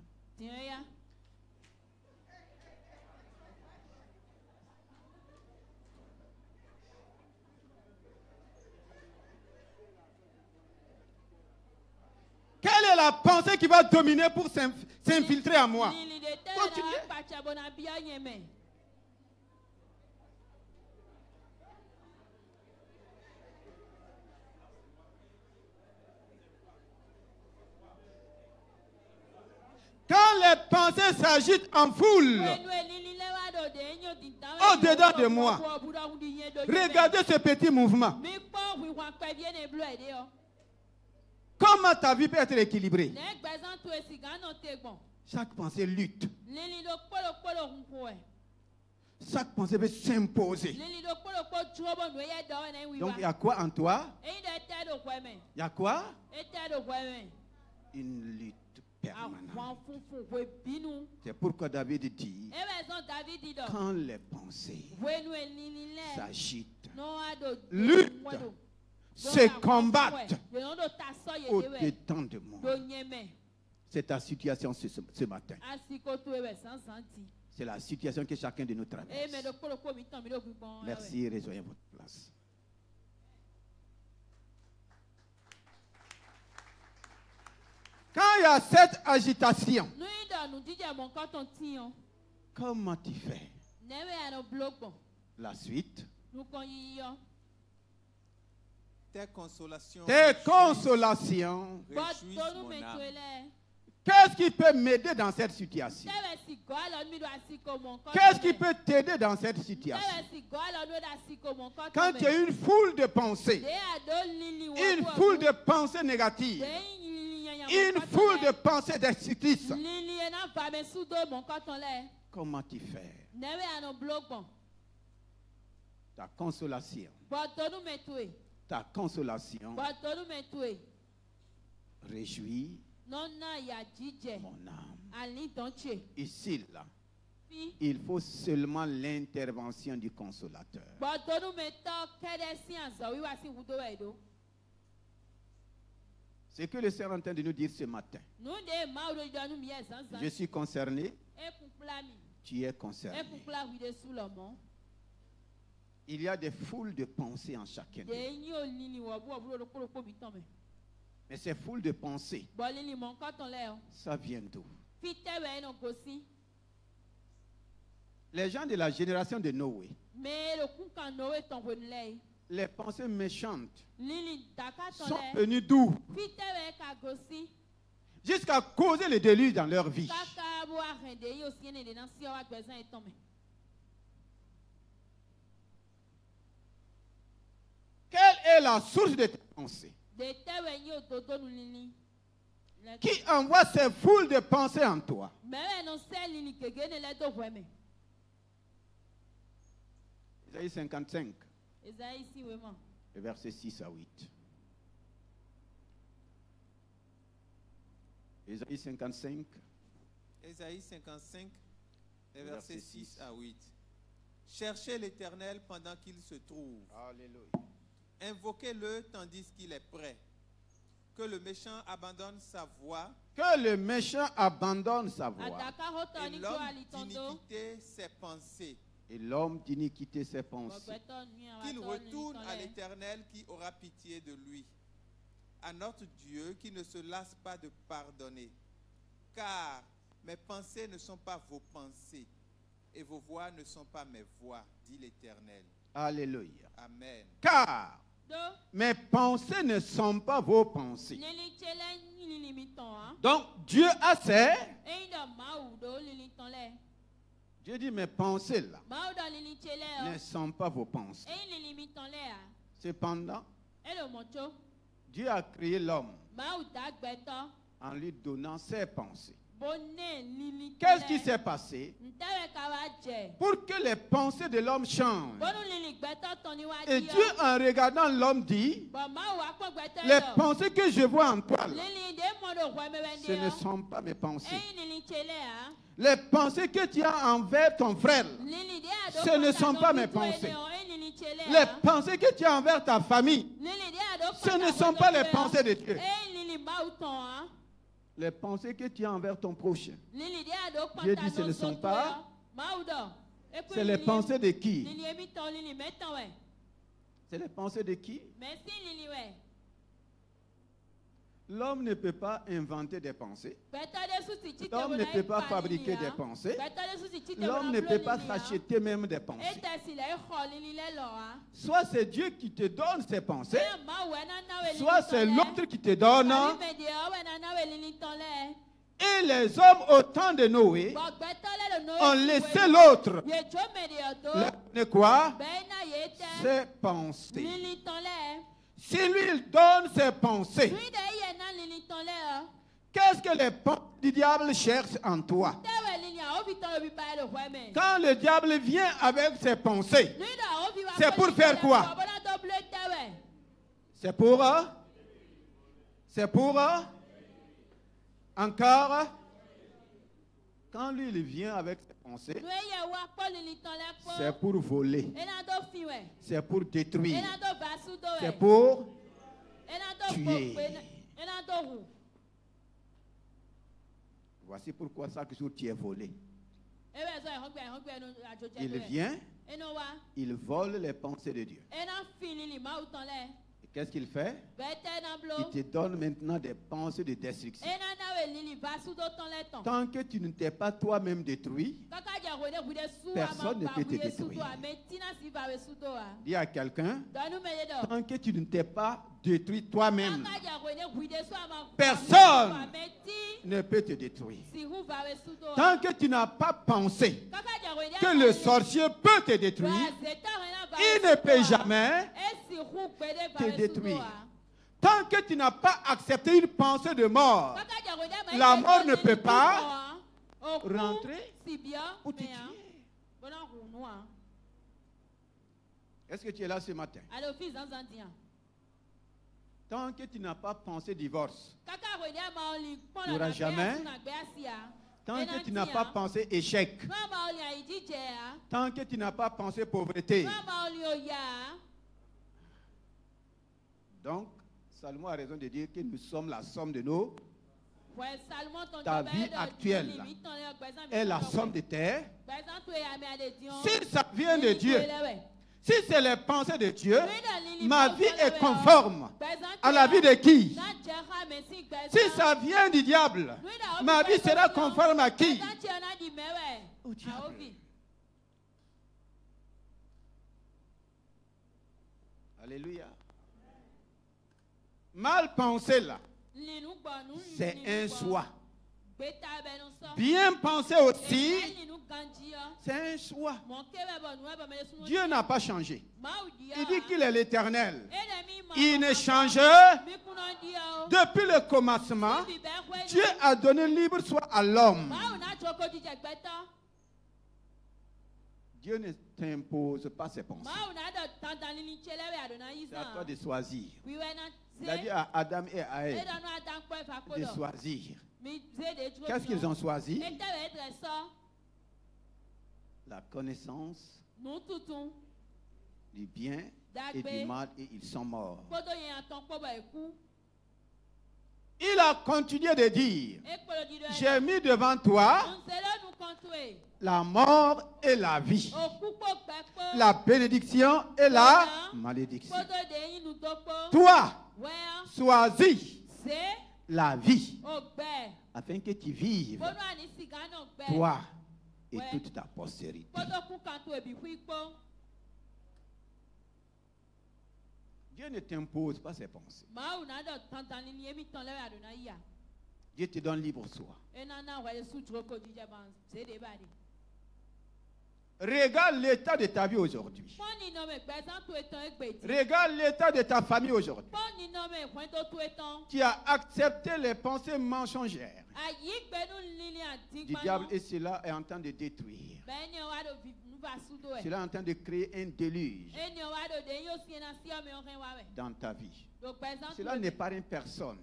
Quelle est la pensée qui va dominer pour s'infiltrer en moi? Continuez. Quand les pensées s'agitent en foule, au-dedans de moi, regardez ce petit mouvement. Comment ta vie peut être équilibrée? Chaque pensée lutte. Chaque pensée veut s'imposer. Donc il y a quoi en toi? Il y a quoi? Une lutte permanente. C'est pourquoi David dit, quand les pensées s'agitent, luttent, se combattent au-dedans de moi. C'est ta situation ce matin. C'est la situation que chacun de nous traverse. Merci, rejoignez votre place. Quand il y a cette agitation, comment tu fais? La suite. Tes consolations. Qu'est-ce qui peut m'aider dans cette situation? Qu'est-ce qui peut t'aider dans cette situation? Quand il y a une foule de pensées, une foule de pensées négatives, une foule de pensées d'injustice, comment tu fais? Ta consolation. Ta consolation réjouit mon âme. Ici, là, il faut seulement l'intervention du consolateur. C'est que le Seigneur est en train de nous dire ce matin. Je suis concerné. Tu es concerné. Il y a des foules de pensées en chacun de nous. Mais ces foules de pensées, ça vient d'où? Les gens de la génération de Noé, les pensées méchantes sont venues d'où? Jusqu'à causer le déluge dans leur vie. Quelle est la source de tes pensées? Qui envoie ces foules de pensées en toi? Isaïe 55, le verset 6 à 8. Isaïe 55. Isaïe 55, le verset 6 à 8. Cherchez l'Éternel pendant qu'il se trouve. Alléluia. Invoquez-le tandis qu'il est prêt. Que le méchant abandonne sa voie. Que le méchant abandonne sa voie. Et l'homme d'iniquité ses pensées. Et l'homme d'iniquité ses pensées. Qu'il retourne à l'Éternel qui aura pitié de lui. À notre Dieu qui ne se lasse pas de pardonner. Car mes pensées ne sont pas vos pensées. Et vos voix ne sont pas mes voix, dit l'Éternel. Alléluia. Amen. Car mes pensées ne sont pas vos pensées. Donc Dieu a ses. Dieu dit mes pensées là ne sont pas vos pensées. Cependant, Dieu a créé l'homme en lui donnant ses pensées. Qu'est-ce qui s'est passé pour que les pensées de l'homme changent? Et Dieu, en regardant l'homme, dit, les pensées que je vois en toi, ce ne sont pas mes pensées. Les pensées que tu as envers ton frère, ce ne sont pas mes pensées. Les pensées que tu as envers ta famille, ce ne sont pas les pensées de Dieu. Les pensées que tu as envers ton prochain, Dieu dit, ce ne sont pas. C'est les pensées de qui? C'est les pensées de qui? L'homme ne peut pas inventer des pensées. L'homme ne peut pas fabriquer des pensées. L'homme ne peut pas s'acheter même des pensées. Soit c'est Dieu qui te donne ces pensées, soit c'est l'autre qui te donne. Et les hommes au temps de Noé ont laissé l'autre. Ne quoi? Ses pensées. Si lui, il donne ses pensées, qu'est-ce que les pensées du diable cherchent en toi? Quand le diable vient avec ses pensées, c'est pour faire quoi? C'est pour encore, quand lui, il vient avec ses pensées, c'est pour voler, c'est pour détruire, c'est pour tuer. Voici pourquoi chaque jour tu es volé. Il vient, il vole les pensées de Dieu. Et qu'est-ce qu'il fait? Il te donne maintenant des pensées de destruction. Tant que tu ne t'es pas toi-même détruit, personne ne peut te détruire. Dis à quelqu'un, tant que tu ne t'es pas détruit toi-même, personne ne peut te détruire. Tant que tu n'as pas pensé que le sorcier peut te détruire, il ne peut jamais te détruire. Tant que tu n'as pas accepté une pensée de mort, la mort ne peut pas rentrer ou te tuer. Est-ce que tu es là ce matin? Tant que tu n'as pas pensé divorce, il n'y aura jamais. Tant que tu n'as pas pensé échec, tant que tu n'as pas pensé pauvreté. Donc, Salomon a raison de dire que nous sommes la somme de nos. Ta vie actuelle est la somme de terre. Si ça vient de Dieu, si c'est les pensées de Dieu, ma vie est conforme à la vie de qui? Si ça vient du diable, ma vie sera conforme à qui? Au diable. Alléluia. Mal pensé là, c'est un choix. Bien pensé aussi, c'est un choix. Dieu n'a pas changé. Il dit qu'il est l'Éternel. Il ne change. Depuis le commencement, Dieu a donné libre choix à l'homme. Dieu ne t'impose pas ses pensées. C'est à toi de choisir. Il a dit à Adam et à Ève de choisir. Qu'est-ce qu'ils ont choisi? La connaissance du bien et du mal, et ils sont morts. Il a continué de dire, j'ai mis devant toi la mort et la vie, la bénédiction et la malédiction. Toi, choisis la vie afin que tu vives, toi et toute ta postérité. Dieu ne t'impose pas ses pensées. Dieu te donne libre choix. Regarde l'état de ta vie aujourd'hui. Regarde l'état de ta famille aujourd'hui. Tu as accepté les pensées mensongères du diable et cela est en train de détruire. Cela est en train de créer un déluge dans ta vie. Cela n'épargne personne.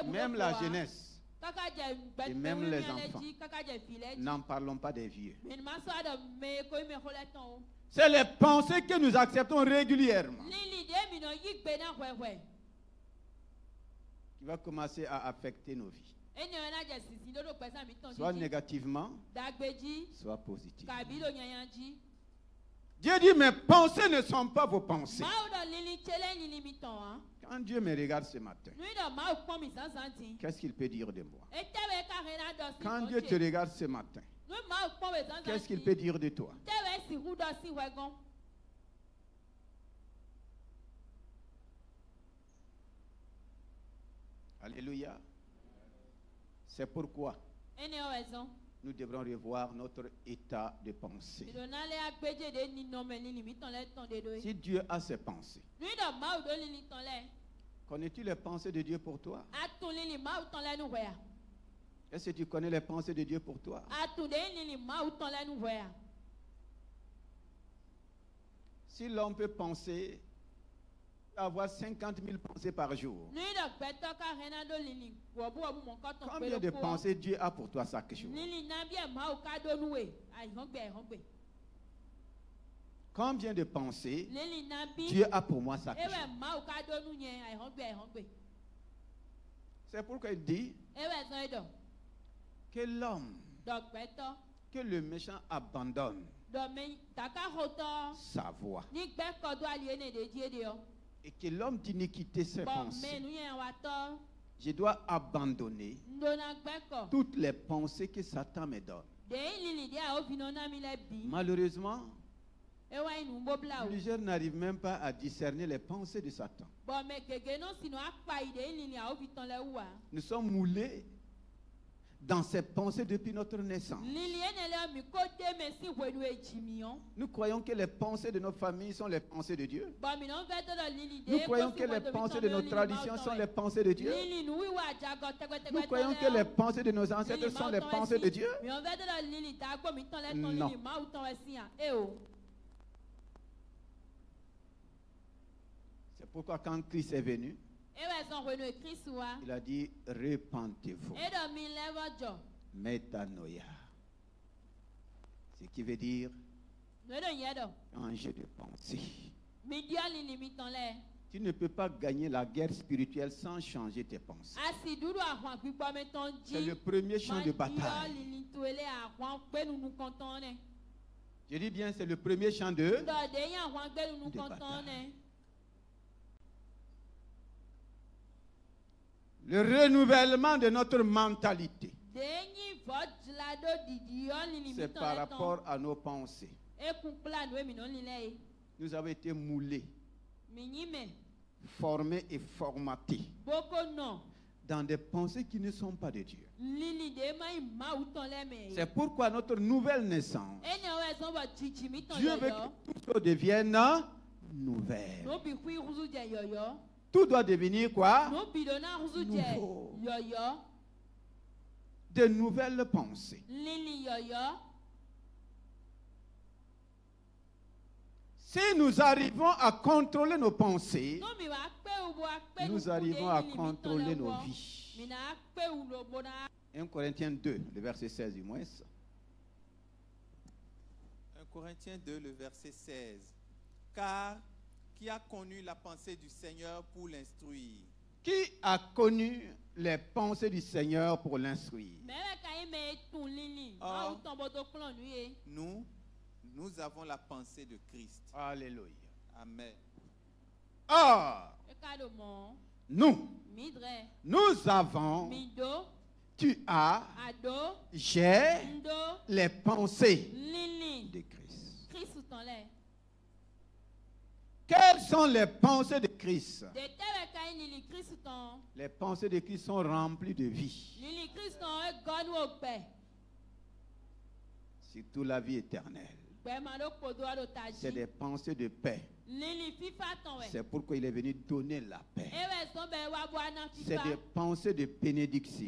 Même la jeunesse. Et même les enfants. N'en parlons pas des vieux. C'est les pensées que nous acceptons régulièrement qui va commencer à affecter nos vies. Soit négativement, soit positivement. Dieu dit, mes pensées ne sont pas vos pensées. Quand Dieu me regarde ce matin, qu'est-ce qu'il peut dire de moi? Quand Dieu te regarde ce matin, qu'est-ce qu'il peut dire de toi? Alléluia. C'est pourquoi nous devrons revoir notre état de pensée. Si Dieu a ses pensées, connais-tu les pensées de Dieu pour toi? Est-ce que tu connais les pensées de Dieu pour toi? Si l'homme peut penser, avoir 50 000 pensées par jour, combien de pensées Dieu a pour toi chaque jour? Combien de pensées Dieu a pour moi chaque jour? C'est pourquoi il dit que l'homme, que le méchant abandonne sa voix et que l'homme d'iniquité ses pensées. Je dois abandonner toutes les pensées que Satan me donne. Malheureusement, plusieurs n'arrivent même pas à discerner les pensées de Satan. Nous sommes moulés dans ces pensées depuis notre naissance. Nous croyons que les pensées de nos familles sont les pensées de Dieu. Nous croyons que les pensées de nos traditions sont les pensées de Dieu. Nous croyons que les pensées de nos ancêtres sont les pensées de Dieu. Non. C'est pourquoi quand Christ est venu, il a dit repentez-vous. Métanoïa. Ce qui veut dire changer de pensée. Tu ne peux pas gagner la guerre spirituelle sans changer tes pensées. C'est le premier champ de bataille. Je dis bien, c'est le premier champ de bataille. Le renouvellement de notre mentalité, c'est par rapport à nos pensées. Nous avons été moulés, formés et formatés dans des pensées qui ne sont pas de Dieu. C'est pourquoi notre nouvelle naissance, Dieu veut que tout devienne nouvelle. Tout doit devenir quoi? Nouveau. De nouvelles pensées. Si nous arrivons à contrôler nos pensées, nous arrivons à contrôler nos vies. 1 Corinthiens 2, le verset 16 du moins. 1 Corinthiens 2, le verset 16. Car qui a connu la pensée du Seigneur pour l'instruire? Qui a connu les pensées du Seigneur pour l'instruire? Or, nous avons la pensée de Christ. Alléluia. Amen. Or, nous avons, tu as, j'ai les pensées de Christ. Quelles sont les pensées de Christ? Les pensées de Christ sont remplies de vie. Surtout la vie éternelle. C'est des pensées de paix. C'est pourquoi il est venu donner la paix. C'est des pensées de bénédiction.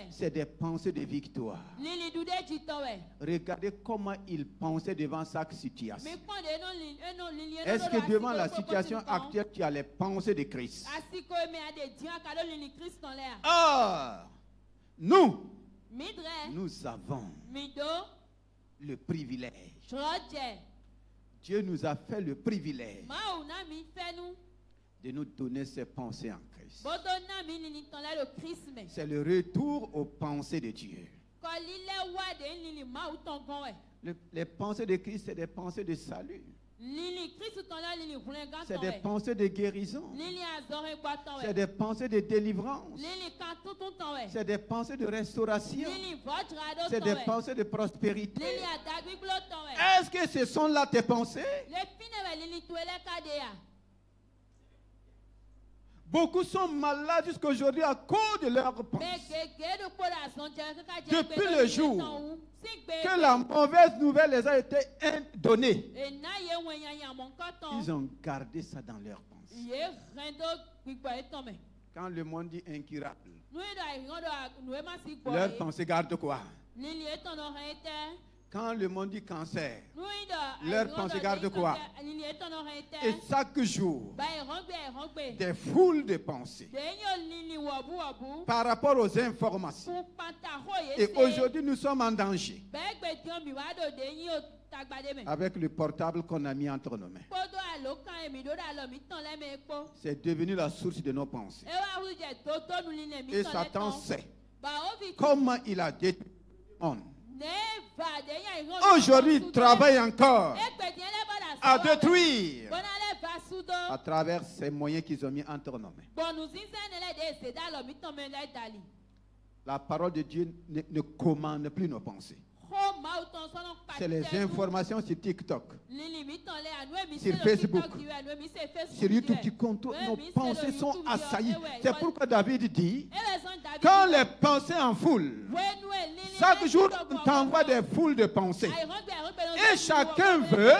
C'est des pensées de victoire. Regardez comment il pensait devant chaque situation. Est-ce que devant la situation actuelle, tu as les pensées de Christ? Ah, nous avons le privilège. Dieu nous a fait le privilège de nous donner ses pensées en Christ. C'est le retour aux pensées de Dieu. Les pensées de Christ, c'est des pensées de salut. C'est des pensées de guérison. C'est des pensées de délivrance. C'est des pensées de restauration. C'est des pensées de prospérité. Est-ce que ce sont là tes pensées? Beaucoup sont malades jusqu'à aujourd'hui à cause de leurs pensées. Depuis le jour que la mauvaise nouvelle les a été donnée, ils ont gardé ça dans leurs pensées. Quand le monde dit incurable, leurs pensées gardent quoi? Quand le monde dit cancer, leurs pensées gardent quoi? Et chaque jour, des foules de pensées par rapport aux informations. Et aujourd'hui, nous sommes en danger avec le portable qu'on a mis entre nos mains. C'est devenu la source de nos pensées. Et Satan sait comment il a détruit le monde. Aujourd'hui, il travaille encore à détruire à travers ces moyens qu'ils ont mis entre nos mains. La parole de Dieu ne commande plus nos pensées. C'est les informations sur TikTok, sur Facebook, sur YouTube qui contrôlent. Nos pensées sont assaillies. C'est pourquoi David dit, quand les pensées en foule, chaque jour on t'envoie des foules de pensées. Et chacun veut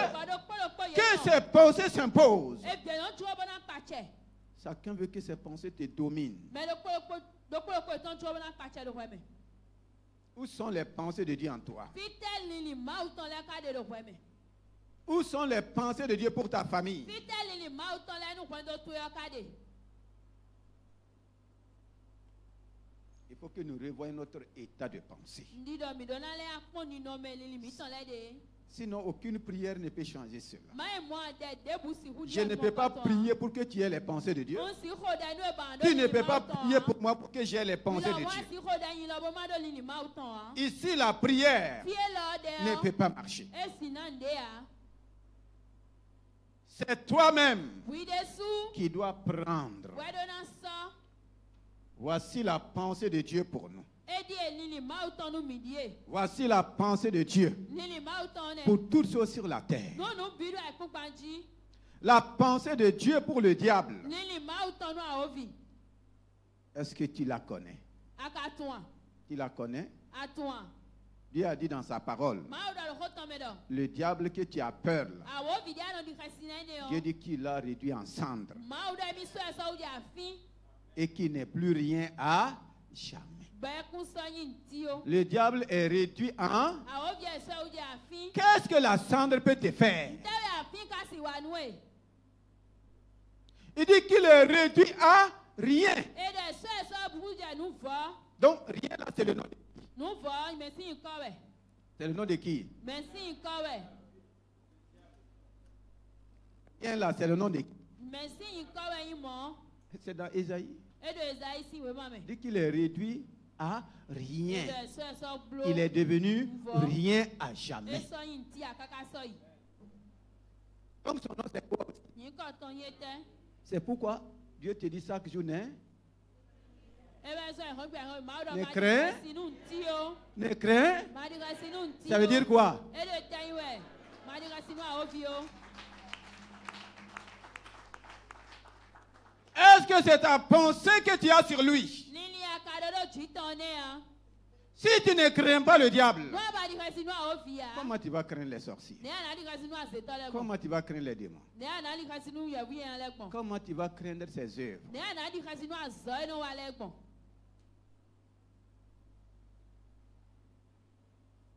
que ses pensées s'imposent. Chacun veut que ses pensées te dominent. Où sont les pensées de Dieu en toi? Où sont les pensées de Dieu pour ta famille? Il faut que nous revoyions notre état de pensée. Sinon, aucune prière ne peut changer cela. Je ne peux pas prier pour que tu aies les pensées de Dieu. Tu ne peux pas prier pour moi pour que j'aie les pensées de Dieu. Ici, la prière ne peut pas marcher. C'est toi-même qui dois prendre. Voici la pensée de Dieu pour nous. Voici la pensée de Dieu pour toutes choses sur la terre. La pensée de Dieu pour le diable. Est-ce que tu la connais? Tu la connais? Dieu a dit dans sa parole, le diable que tu as peur là, Dieu dit qu'il l'a réduit en cendres et qu'il n'est plus rien à jamais. Le diable est réduit en... Qu'est-ce que la cendre peut te faire? Il dit qu'il est réduit à rien. Donc rien là, c'est le nom de qui? C'est le nom de qui? Rien là, c'est le nom de qui? C'est dans Ésaïe. Il dit qu'il est réduit à rien. Il est devenu rien à jamais. Comme son nom, c'est quoi? C'est pourquoi Dieu te dit chaque jour, ne crains. Ne crains. Ça veut dire quoi? Est-ce que c'est ta pensée que tu as sur lui? Si tu ne crains pas le diable, Comment tu vas craindre les sorciers? Comment tu vas craindre les démons? Comment tu vas craindre ses œuvres?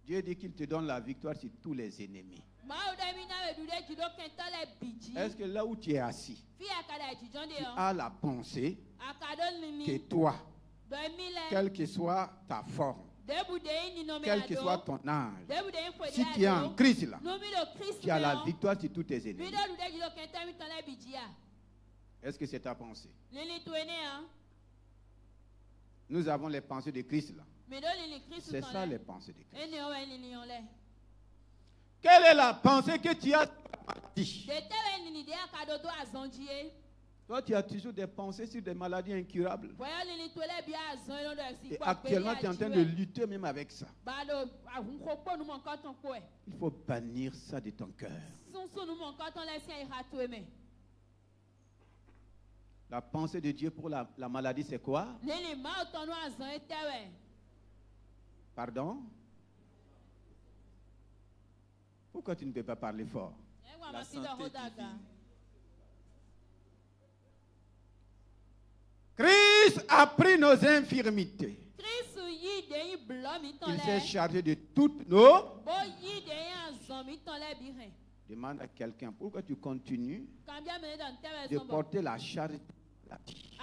Dieu dit qu'il te donne la victoire sur tous les ennemis. Est-ce que là où tu es assis, tu as la pensée que toi, quelle que soit ta forme, quel que soit ton âge, si tu es en Christ là, tu as la victoire sur tous tes ennemis. Est-ce que c'est ta pensée? Nous avons les pensées de Christ là. C'est ça les pensées de Christ. Quelle est la pensée que tu as? Toi, tu as toujours des pensées sur des maladies incurables. Et actuellement, tu es en train de lutter même avec ça. Il faut bannir ça de ton cœur. La pensée de Dieu pour la maladie, c'est quoi? Pardon? Pourquoi tu ne peux pas parler fort? La santé divine. Christ a pris nos infirmités. Il s'est chargé de toutes nos. Demande à quelqu'un, pourquoi tu continues de porter la charge de la vie?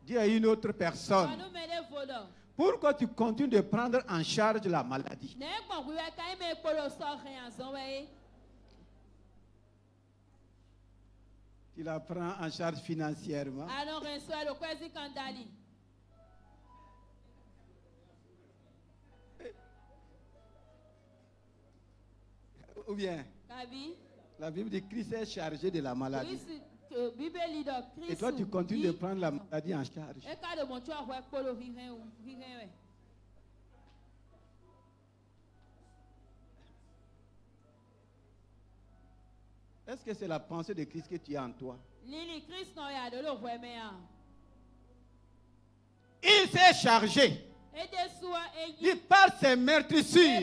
Dis à une autre personne, pourquoi tu continues de prendre en charge la maladie? Tu la prends en charge financièrement. Ou bien, la Bible dit que Christ est chargé de la maladie. Et toi, tu continues de prendre la maladie en charge. Est-ce que c'est la pensée de Christ que tu as en toi? Il s'est chargé. Il par ses meurtrissures,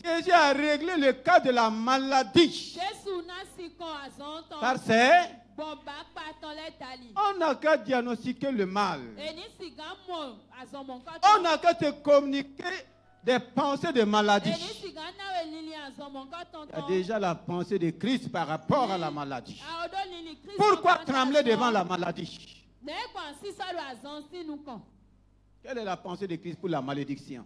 Jésus a réglé le cas de la maladie. Par ses... On n'a qu'à diagnostiquer le mal. On n'a qu'à te communiquer des pensées de maladie. Il y a déjà la pensée de Christ par rapport à la maladie. Pourquoi trembler devant la maladie? Quelle est la pensée de Christ pour la malédiction?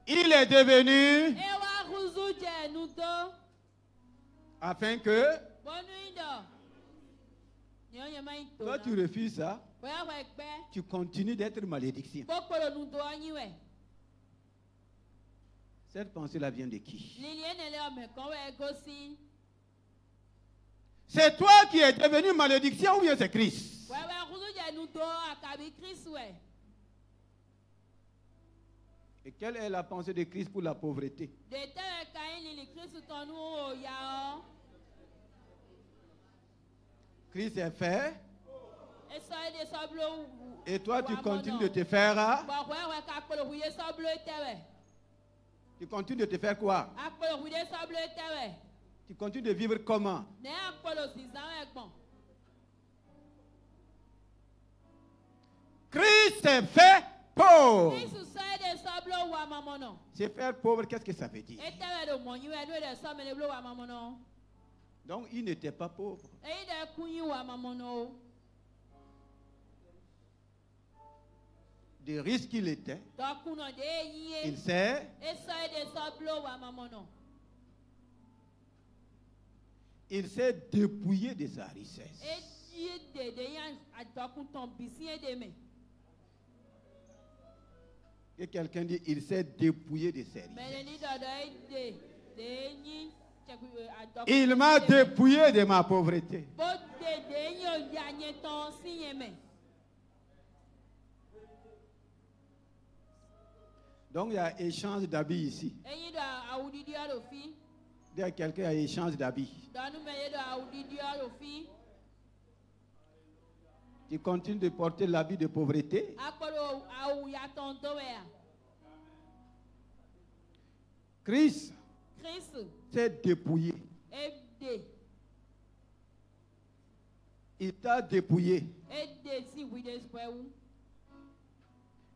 Il est devenu afin que toi tu refuses ça, tu continues d'être malédiction. Cette pensée-là vient de qui? C'est toi qui es devenu malédiction ou bien c'est Christ? Et quelle est la pensée de Christ pour la pauvreté? Christ est fait. Et toi tu continues de te faire. Tu continues de te faire quoi? Tu continues de vivre comment? Christ est fait pauvre. C'est faire pauvre, qu'est-ce que ça veut dire? Donc il n'était pas pauvre. De risque qu'il était, il s'est dépouillé de sa richesse. Et quelqu'un dit, il s'est dépouillé de ses richesses. Il m'a dépouillé de ma pauvreté. Donc il y a échange d'habits ici. Dis à quelqu'un à échange d'habits. Tu continues de porter l'habit de pauvreté. Christ s'est dépouillé. Il t'a dépouillé.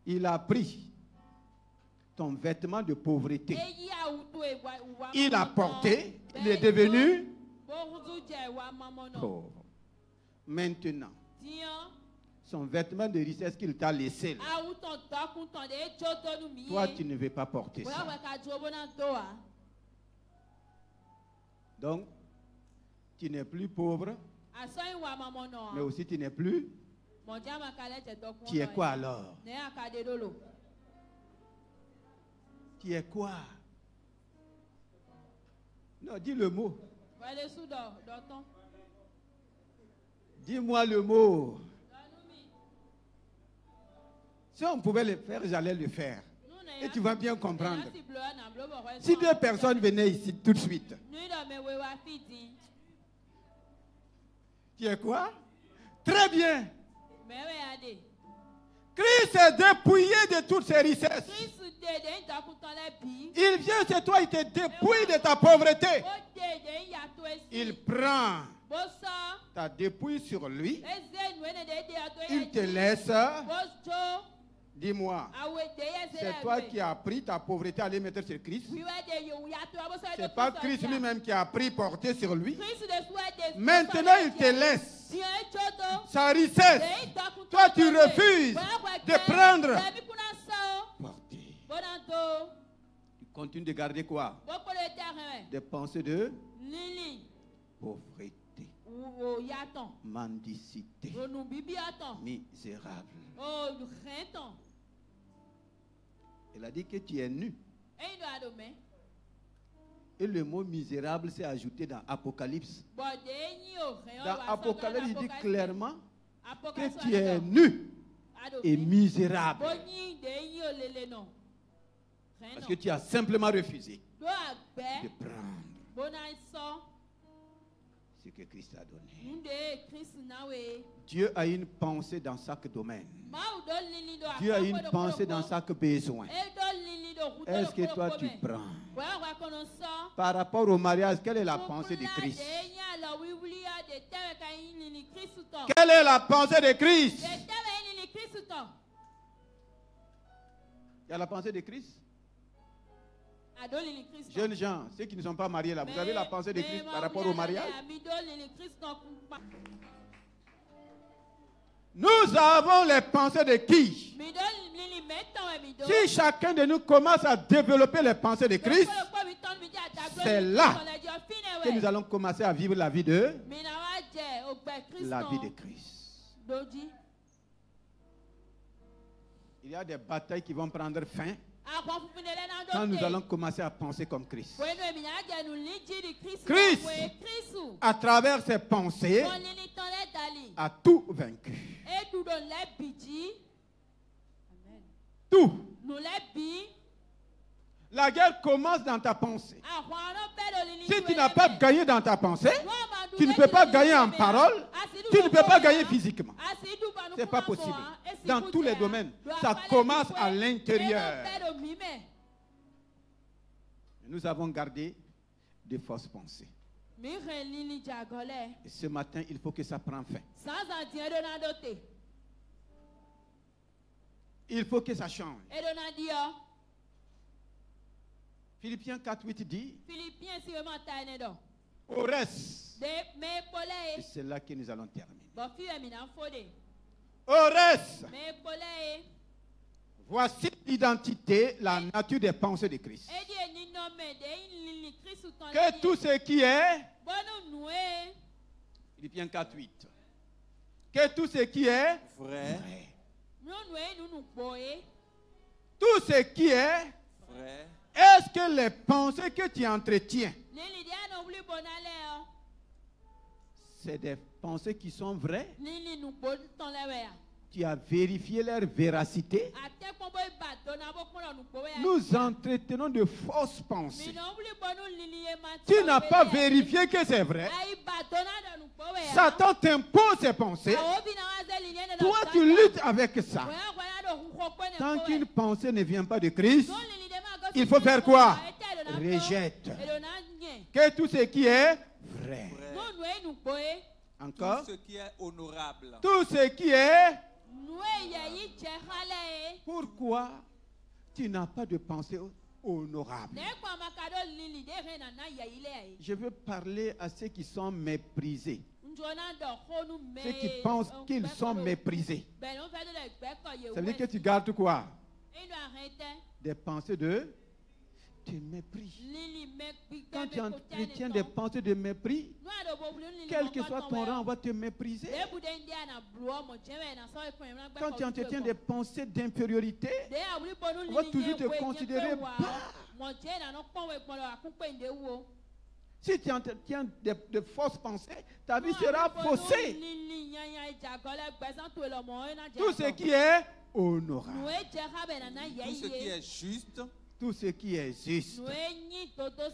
Il a pris ton vêtement de pauvreté. Il a porté. Il est devenu pauvre. Maintenant, son vêtement de richesse qu'il t'a laissé là, toi tu ne veux pas porter ça. Donc, tu n'es plus pauvre, mais aussi tu n'es plus. Tu es quoi alors? Tu es quoi? Non, dis le mot. Dis-moi le mot. Si on pouvait le faire, j'allais le faire. Et tu vas bien comprendre. Si deux personnes venaient ici tout de suite. Tu es quoi? Très bien. Christ est dépouillé de toutes ses richesses. Il vient chez toi, il te dépouille de ta pauvreté. Il prend ta dépouille sur lui. Il te laisse. Dis-moi, c'est toi qui as pris ta pauvreté à aller mettre sur Christ. Ce n'est pas Christ lui-même qui a pris porter sur lui. Maintenant, il te laisse sa richesse. Toi, tu refuses de prendre porter. Tu continues de garder quoi? Des pensées de pauvreté, mendicité, misérable. Il a dit que tu es nu. Et le mot misérable s'est ajouté dans Apocalypse. Dans Apocalypse, il dit clairement que tu es nu et misérable. Parce que tu as simplement refusé de prendre ce que Christ a donné. Dieu a une pensée dans chaque domaine. Dieu a une pensée dans chaque besoin. Est-ce que toi tu prends? Par rapport au mariage, quelle est la pensée de Christ? Quelle est la pensée de Christ? Il y a la pensée de Christ? Jeunes gens, ceux qui ne sont pas mariés là, vous avez la pensée de Christ par rapport au mariage? Nous avons les pensées de qui? Si chacun de nous commence à développer les pensées de Christ, c'est là que nous allons commencer à vivre la vie de Christ. Il y a des batailles qui vont prendre fin quand nous allons commencer à penser comme Christ. Christ, à travers ses pensées, a tout vaincu. Tout. La guerre commence dans ta pensée. Si tu n'as pas gagné dans ta pensée, tu ne peux pas gagner en parole, tu ne peux pas gagner physiquement. Ce n'est pas possible. Dans tous les domaines, ça commence à l'intérieur. Nous avons gardé de fausses pensées. Et ce matin, il faut que ça prenne fin. Il faut que ça change. Philippiens 4:8 dit, au reste, et c'est là que nous allons terminer. Au reste, voici l'identité, la nature des pensées de Christ. Que tout ce qui est, Philippiens 4:8, que tout ce qui est vrai, tout ce qui est vrai, est-ce que les pensées que tu entretiens, c'est des pensées qui sont vraies? tu as vérifié leur véracité. Nous entretenons de fausses pensées. Tu n'as pas vérifié que c'est vrai. Satan t'impose ses pensées. Toi, tu luttes avec ça. Tant qu'une pensée ne vient pas de Christ, il faut faire quoi? Rejette. Que tout ce qui est vrai. Encore? Tout ce qui est honorable. Tout ce qui est... Pourquoi tu n'as pas de pensée honorable? Je veux parler à ceux qui sont méprisés. Ceux qui pensent qu'ils sont méprisés. Ça veut dire que tu gardes quoi? Des pensées de mépris. Quand tu entretiens des pensées de mépris, quel que soit ton rang, on va te mépriser. Quand tu entretiens des pensées d'infériorité, on va toujours te considérer bas. Si tu entretiens de fausses pensées, ta vie sera faussée. Tout ce qui est honorable, tout ce qui est juste, tout ce qui est juste.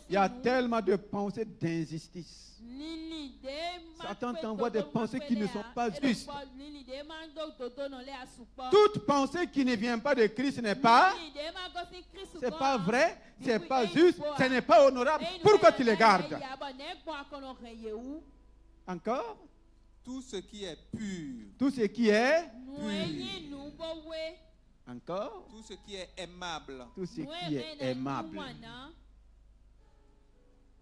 Il y a tellement de pensées d'injustice. Satan t'envoie des pensées qui ne sont pas justes. Toute pensée qui ne vient pas de Christ n'est pas, c'est pas vrai, c'est pas juste, ce n'est pas honorable. Pourquoi tu les gardes? Encore? Tout ce qui est pur. Tout ce qui est pur. Encore? Tout ce qui est aimable. Tout ce qui est aimable.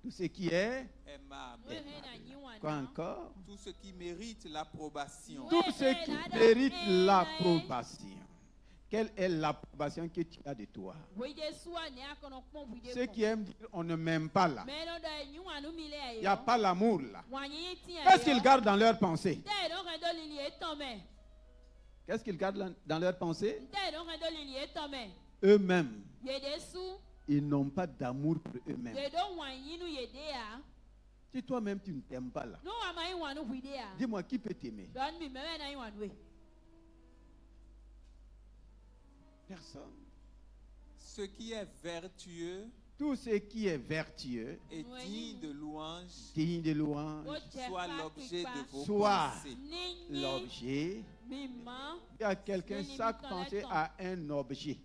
Tout ce qui est aimable. Quoi encore? Tout ce qui mérite l'approbation. Tout ce qui mérite l'approbation. Quelle est l'approbation que tu as de toi? Ceux qui aiment dire on ne m'aime pas là. Il n'y a pas l'amour là. Qu'est-ce qu'ils gardent dans leur pensée? Qu'est-ce qu'ils gardent dans leur pensée? Eux-mêmes. Ils n'ont pas d'amour pour eux-mêmes. Si toi-même tu ne t'aimes pas là, dis-moi qui peut t'aimer? Personne. Ce qui est vertueux, tout ce qui est vertueux et digne de louange, soit l'objet de vos soit pensées. L'objet. Il y a quelqu'un, chaque pensée a un objet.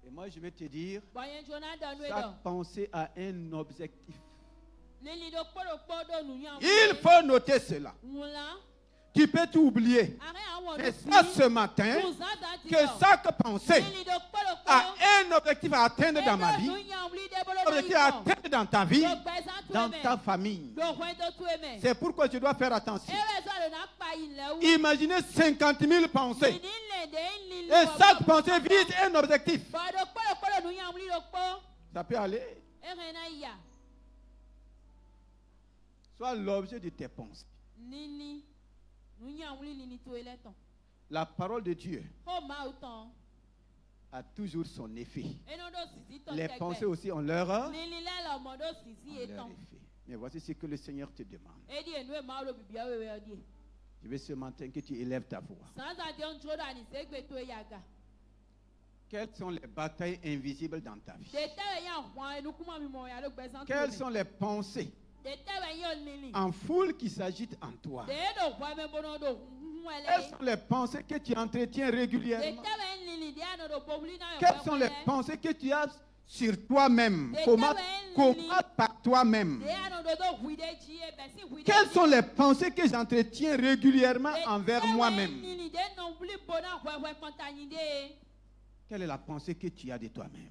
Et moi je vais te dire, chaque pensée a un objectif. Il faut noter cela. Tu peux t'oublier. Mais ça ce matin, que chaque pensée a un objectif à atteindre dans ma vie, un objectif à atteindre dans ta vie, dans ta famille. C'est pourquoi tu dois faire attention. Imaginez 50 000 pensées. Et chaque pensée vise un objectif. Ça peut aller. Soit l'objet de tes pensées. La parole de Dieu a toujours son effet. Les pensées aussi ont leur effet. Mais voici ce que le Seigneur te demande. Je veux ce matin que tu élèves ta voix. Quelles sont les batailles invisibles dans ta vie? Quelles sont les pensées en foule qui s'agitent en toi? Quelles sont les pensées que tu entretiens régulièrement? Quelles sont les pensées que tu as sur toi-même? Comment par toi-même? Quelles sont les pensées que j'entretiens régulièrement envers moi-même? Quelle est la pensée que tu as de toi-même?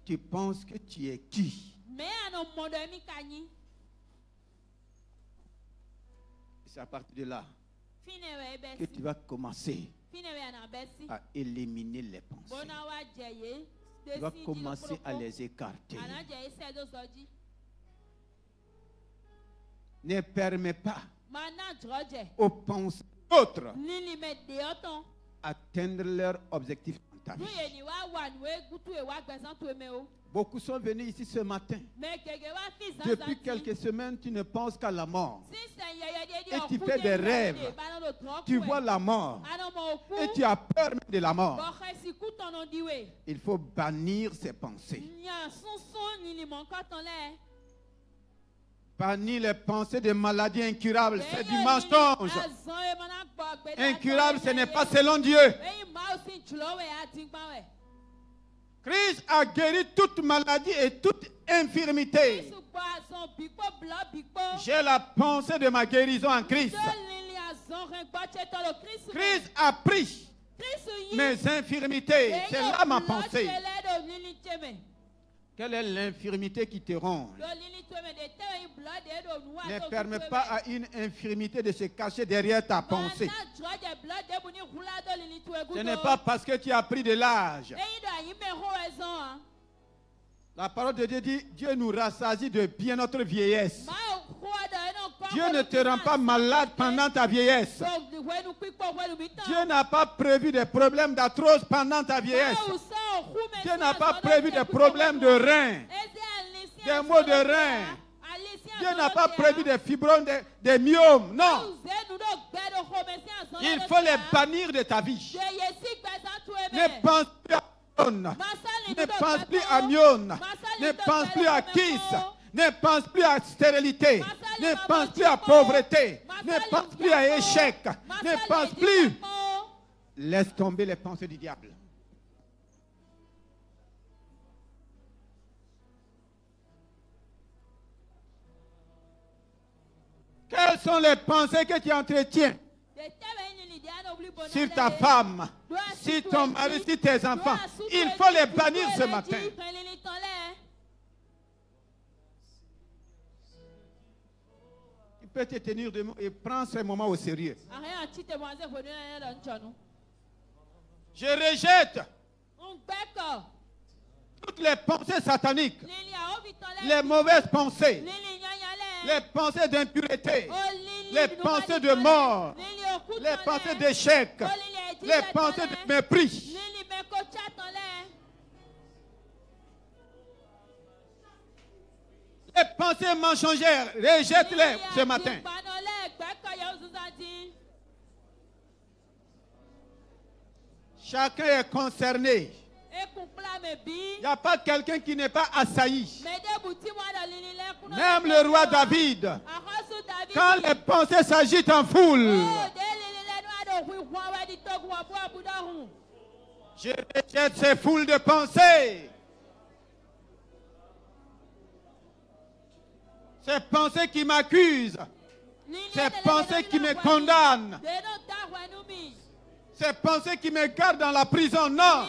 Tu penses que tu es qui? C'est à partir de là que tu vas commencer à éliminer les pensées. Tu vas commencer à les écarter. Ne permets pas aux pensées autres atteindre leur objectif en ta vie. Beaucoup sont venus ici ce matin. Depuis quelques semaines, tu ne penses qu'à la mort. Et tu fais des rêves. Tu vois la mort. Et tu as peur même de la mort. Il faut bannir ces pensées. Bannir les pensées de maladies incurables. C'est du mensonge. Incurable, ce n'est pas selon Dieu. Christ a guéri toute maladie et toute infirmité. J'ai la pensée de ma guérison en Christ. Christ a pris mes infirmités. C'est là ma pensée. Quelle est l'infirmité qui te ronge? Ne permets pas à une infirmité de se cacher derrière ta pensée. Ce n'est pas parce que tu as pris de l'âge. La parole de Dieu dit, Dieu nous rassasie de bien notre vieillesse. Dieu ne te rend pas malade pendant ta vieillesse. Dieu n'a pas prévu des problèmes d'arthrose pendant ta vieillesse. Dieu n'a pas prévu des problèmes de reins, des maux de reins. Dieu n'a pas prévu des fibromes, des myomes. Non. Il faut les bannir de ta vie. Ne pense plus à Myone. Ne pense plus à Myone. Ne pense plus à Kiss. Ne pense plus à stérilité. Ne pense plus à pauvreté. Ne pense plus à échec. Ne pense plus. Laisse tomber les pensées du diable. Quelles sont les pensées que tu entretiens sur ta femme, sur ton mari, sur tes enfants? Il faut les bannir ce matin. Tu peux te tenir debout et prendre ces moments au sérieux. Je rejette toutes les pensées sataniques, les mauvaises pensées, les pensées d'impureté, les pensées de mort, les pensées d'échec, les pensées de mépris. Les pensées mensongères, rejette-les ce matin. Chacun est concerné. Il n'y a pas quelqu'un qui n'est pas assailli. Même le roi David, quand les pensées s'agitent en foule, je rejette ces foules de pensées. Ces pensées qui m'accusent, ces pensées qui me condamnent, ces pensées qui me gardent dans la prison. Non.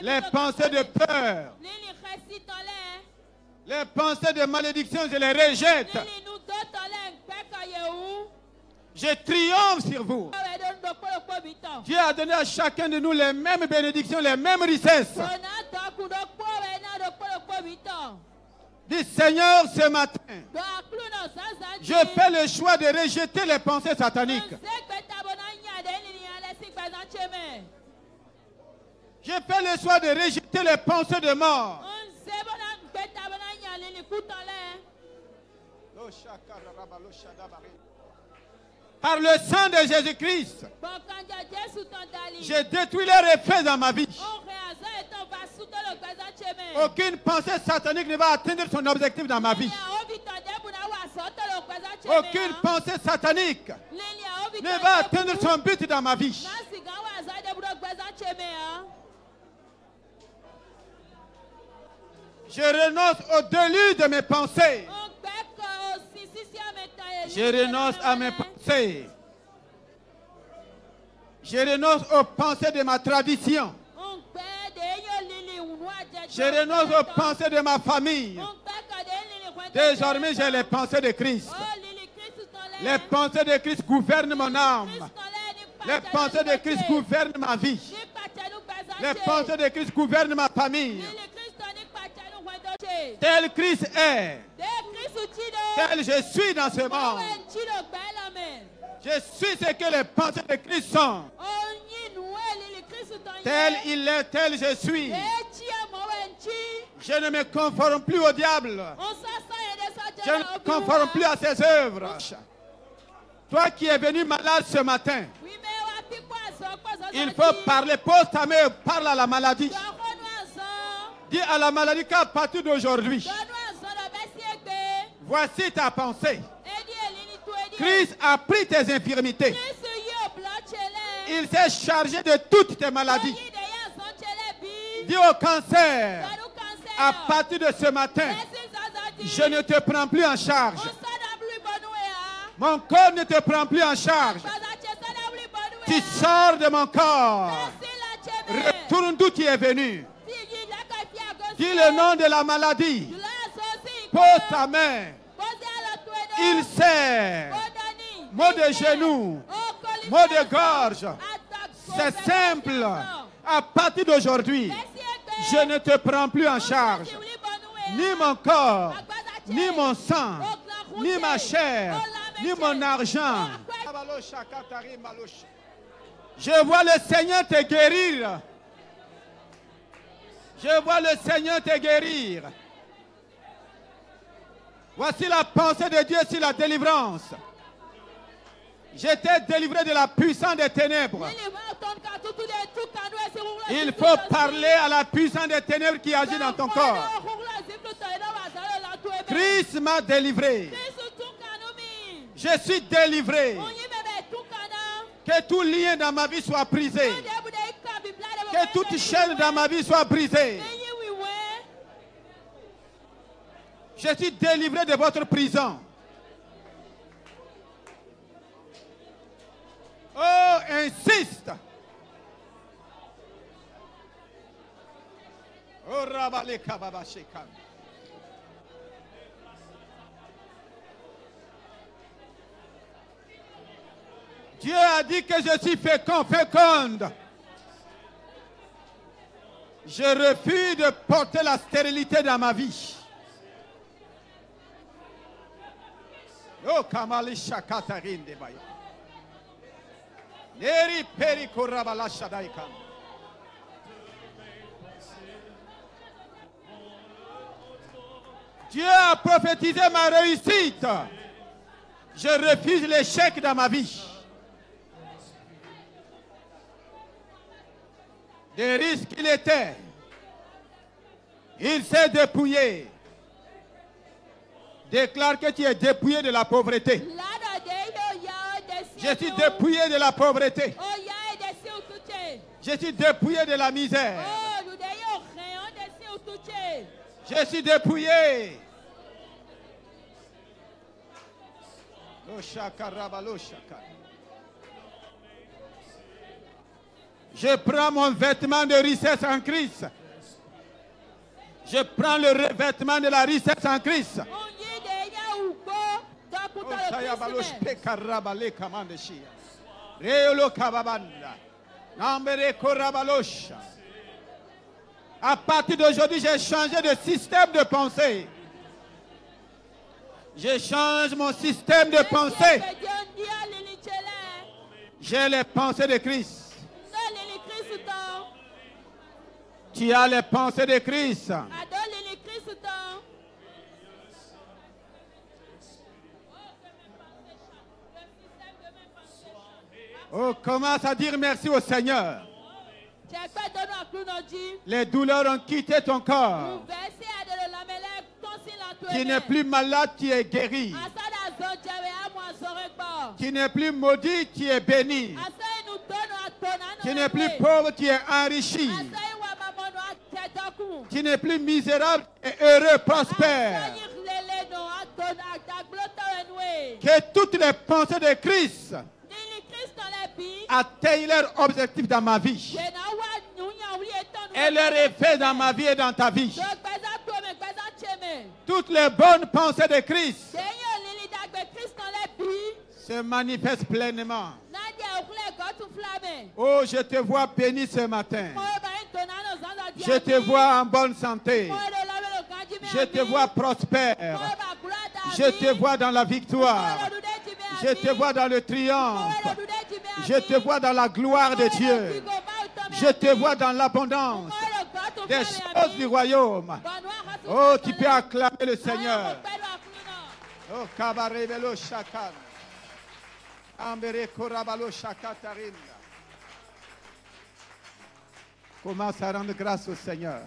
Les pensées de peur, les pensées de malédiction, je les rejette. Je triomphe sur vous. Dieu a donné à chacun de nous les mêmes bénédictions, les mêmes richesses. Dis Seigneur, ce matin, je fais le choix de rejeter les pensées sataniques. Je fais le choix de rejeter les pensées de mort. Par le sang de Jésus-Christ, je détruis les effets dans ma vie. Aucune pensée satanique ne va atteindre son objectif dans ma vie. Aucune pensée satanique ne va atteindre son but dans ma vie. Je renonce au déluge de mes pensées. Je renonce à mes pensées. Je renonce aux pensées de ma tradition. Je renonce aux pensées de ma famille. Désormais, j'ai les pensées de Christ. Les pensées de Christ gouvernent mon âme. Les pensées de Christ gouvernent ma vie. Les pensées de Christ gouvernent ma famille. Tel Christ est, tel je suis dans ce monde. Je suis ce que les pensées de Christ sont. Tel il est, tel je suis. Je ne me conforme plus au diable. Je ne me conforme plus à ses œuvres. Toi qui es venu malade ce matin, il faut parler. Pose ta main, parle à la maladie. Dis à la maladie qu'à partir d'aujourd'hui, voici ta pensée. Christ a pris tes infirmités. Il s'est chargé de toutes tes maladies. Dis au cancer, à partir de ce matin, je ne te prends plus en charge. Mon corps ne te prend plus en charge. Tu sors de mon corps. Retourne d'où tu es venu. Dis le nom de la maladie. Pose ta main. Il sert. Mot de genou. Mot de gorge. C'est simple. À partir d'aujourd'hui, je ne te prends plus en charge. Ni mon corps, ni mon sang, ni ma chair, ni mon argent. Je vois le Seigneur te guérir. Je vois le Seigneur te guérir. Voici la pensée de Dieu sur la délivrance. J'étais délivré de la puissance des ténèbres. Il faut parler à la puissance des ténèbres qui agit dans ton corps. Christ m'a délivré. Je suis délivré. Que tout lien dans ma vie soit brisé. Que toute chaîne dans ma vie soit brisée. Je suis délivré de votre prison. Oh, insiste. Oh, rabale kababa shekam. Dieu a dit que je suis féconde. Je refuse de porter la stérilité dans ma vie. Oh, kamali shakatarin de baya. Neri peri korabala shadaika. Dieu a prophétisé ma réussite. Je refuse l'échec dans ma vie. Des risques qu'il était, il s'est dépouillé. Déclare que tu es dépouillé de la pauvreté. Je suis dépouillé de la pauvreté. Je suis dépouillé de la misère. Je suis dépouillé. Je prends mon vêtement de richesse en Christ. Je prends le revêtement de la richesse en Christ. À partir d'aujourd'hui, j'ai changé de système de pensée. Je change mon système de pensée. J'ai les pensées de Christ. Tu as les pensées de Christ. Oh, commence à dire merci au Seigneur. Les douleurs ont quitté ton corps. Tu n'es plus malade, tu es guéri. Tu n'es plus maudit, tu es béni. Tu n'es plus pauvre, tu es enrichi. Tu n'es plus misérable et heureux, prospère. Que toutes les pensées de Christ atteignent leur objectif dans ma vie. Et leur effet dans ma vie et dans ta vie. Toutes les bonnes pensées de Christ se manifestent pleinement. Oh, je te vois béni ce matin. Je te vois en bonne santé. Je te vois prospère. Je te vois dans la victoire. Je te vois dans le triomphe. Je te vois dans la gloire de Dieu. Je te vois dans l'abondance des choses du royaume. Oh, tu peux acclamer le Seigneur. Oh, Kabarebelo Shakan. Ambere Korabalo Shakatarinda. Commence à rendre grâce au Seigneur.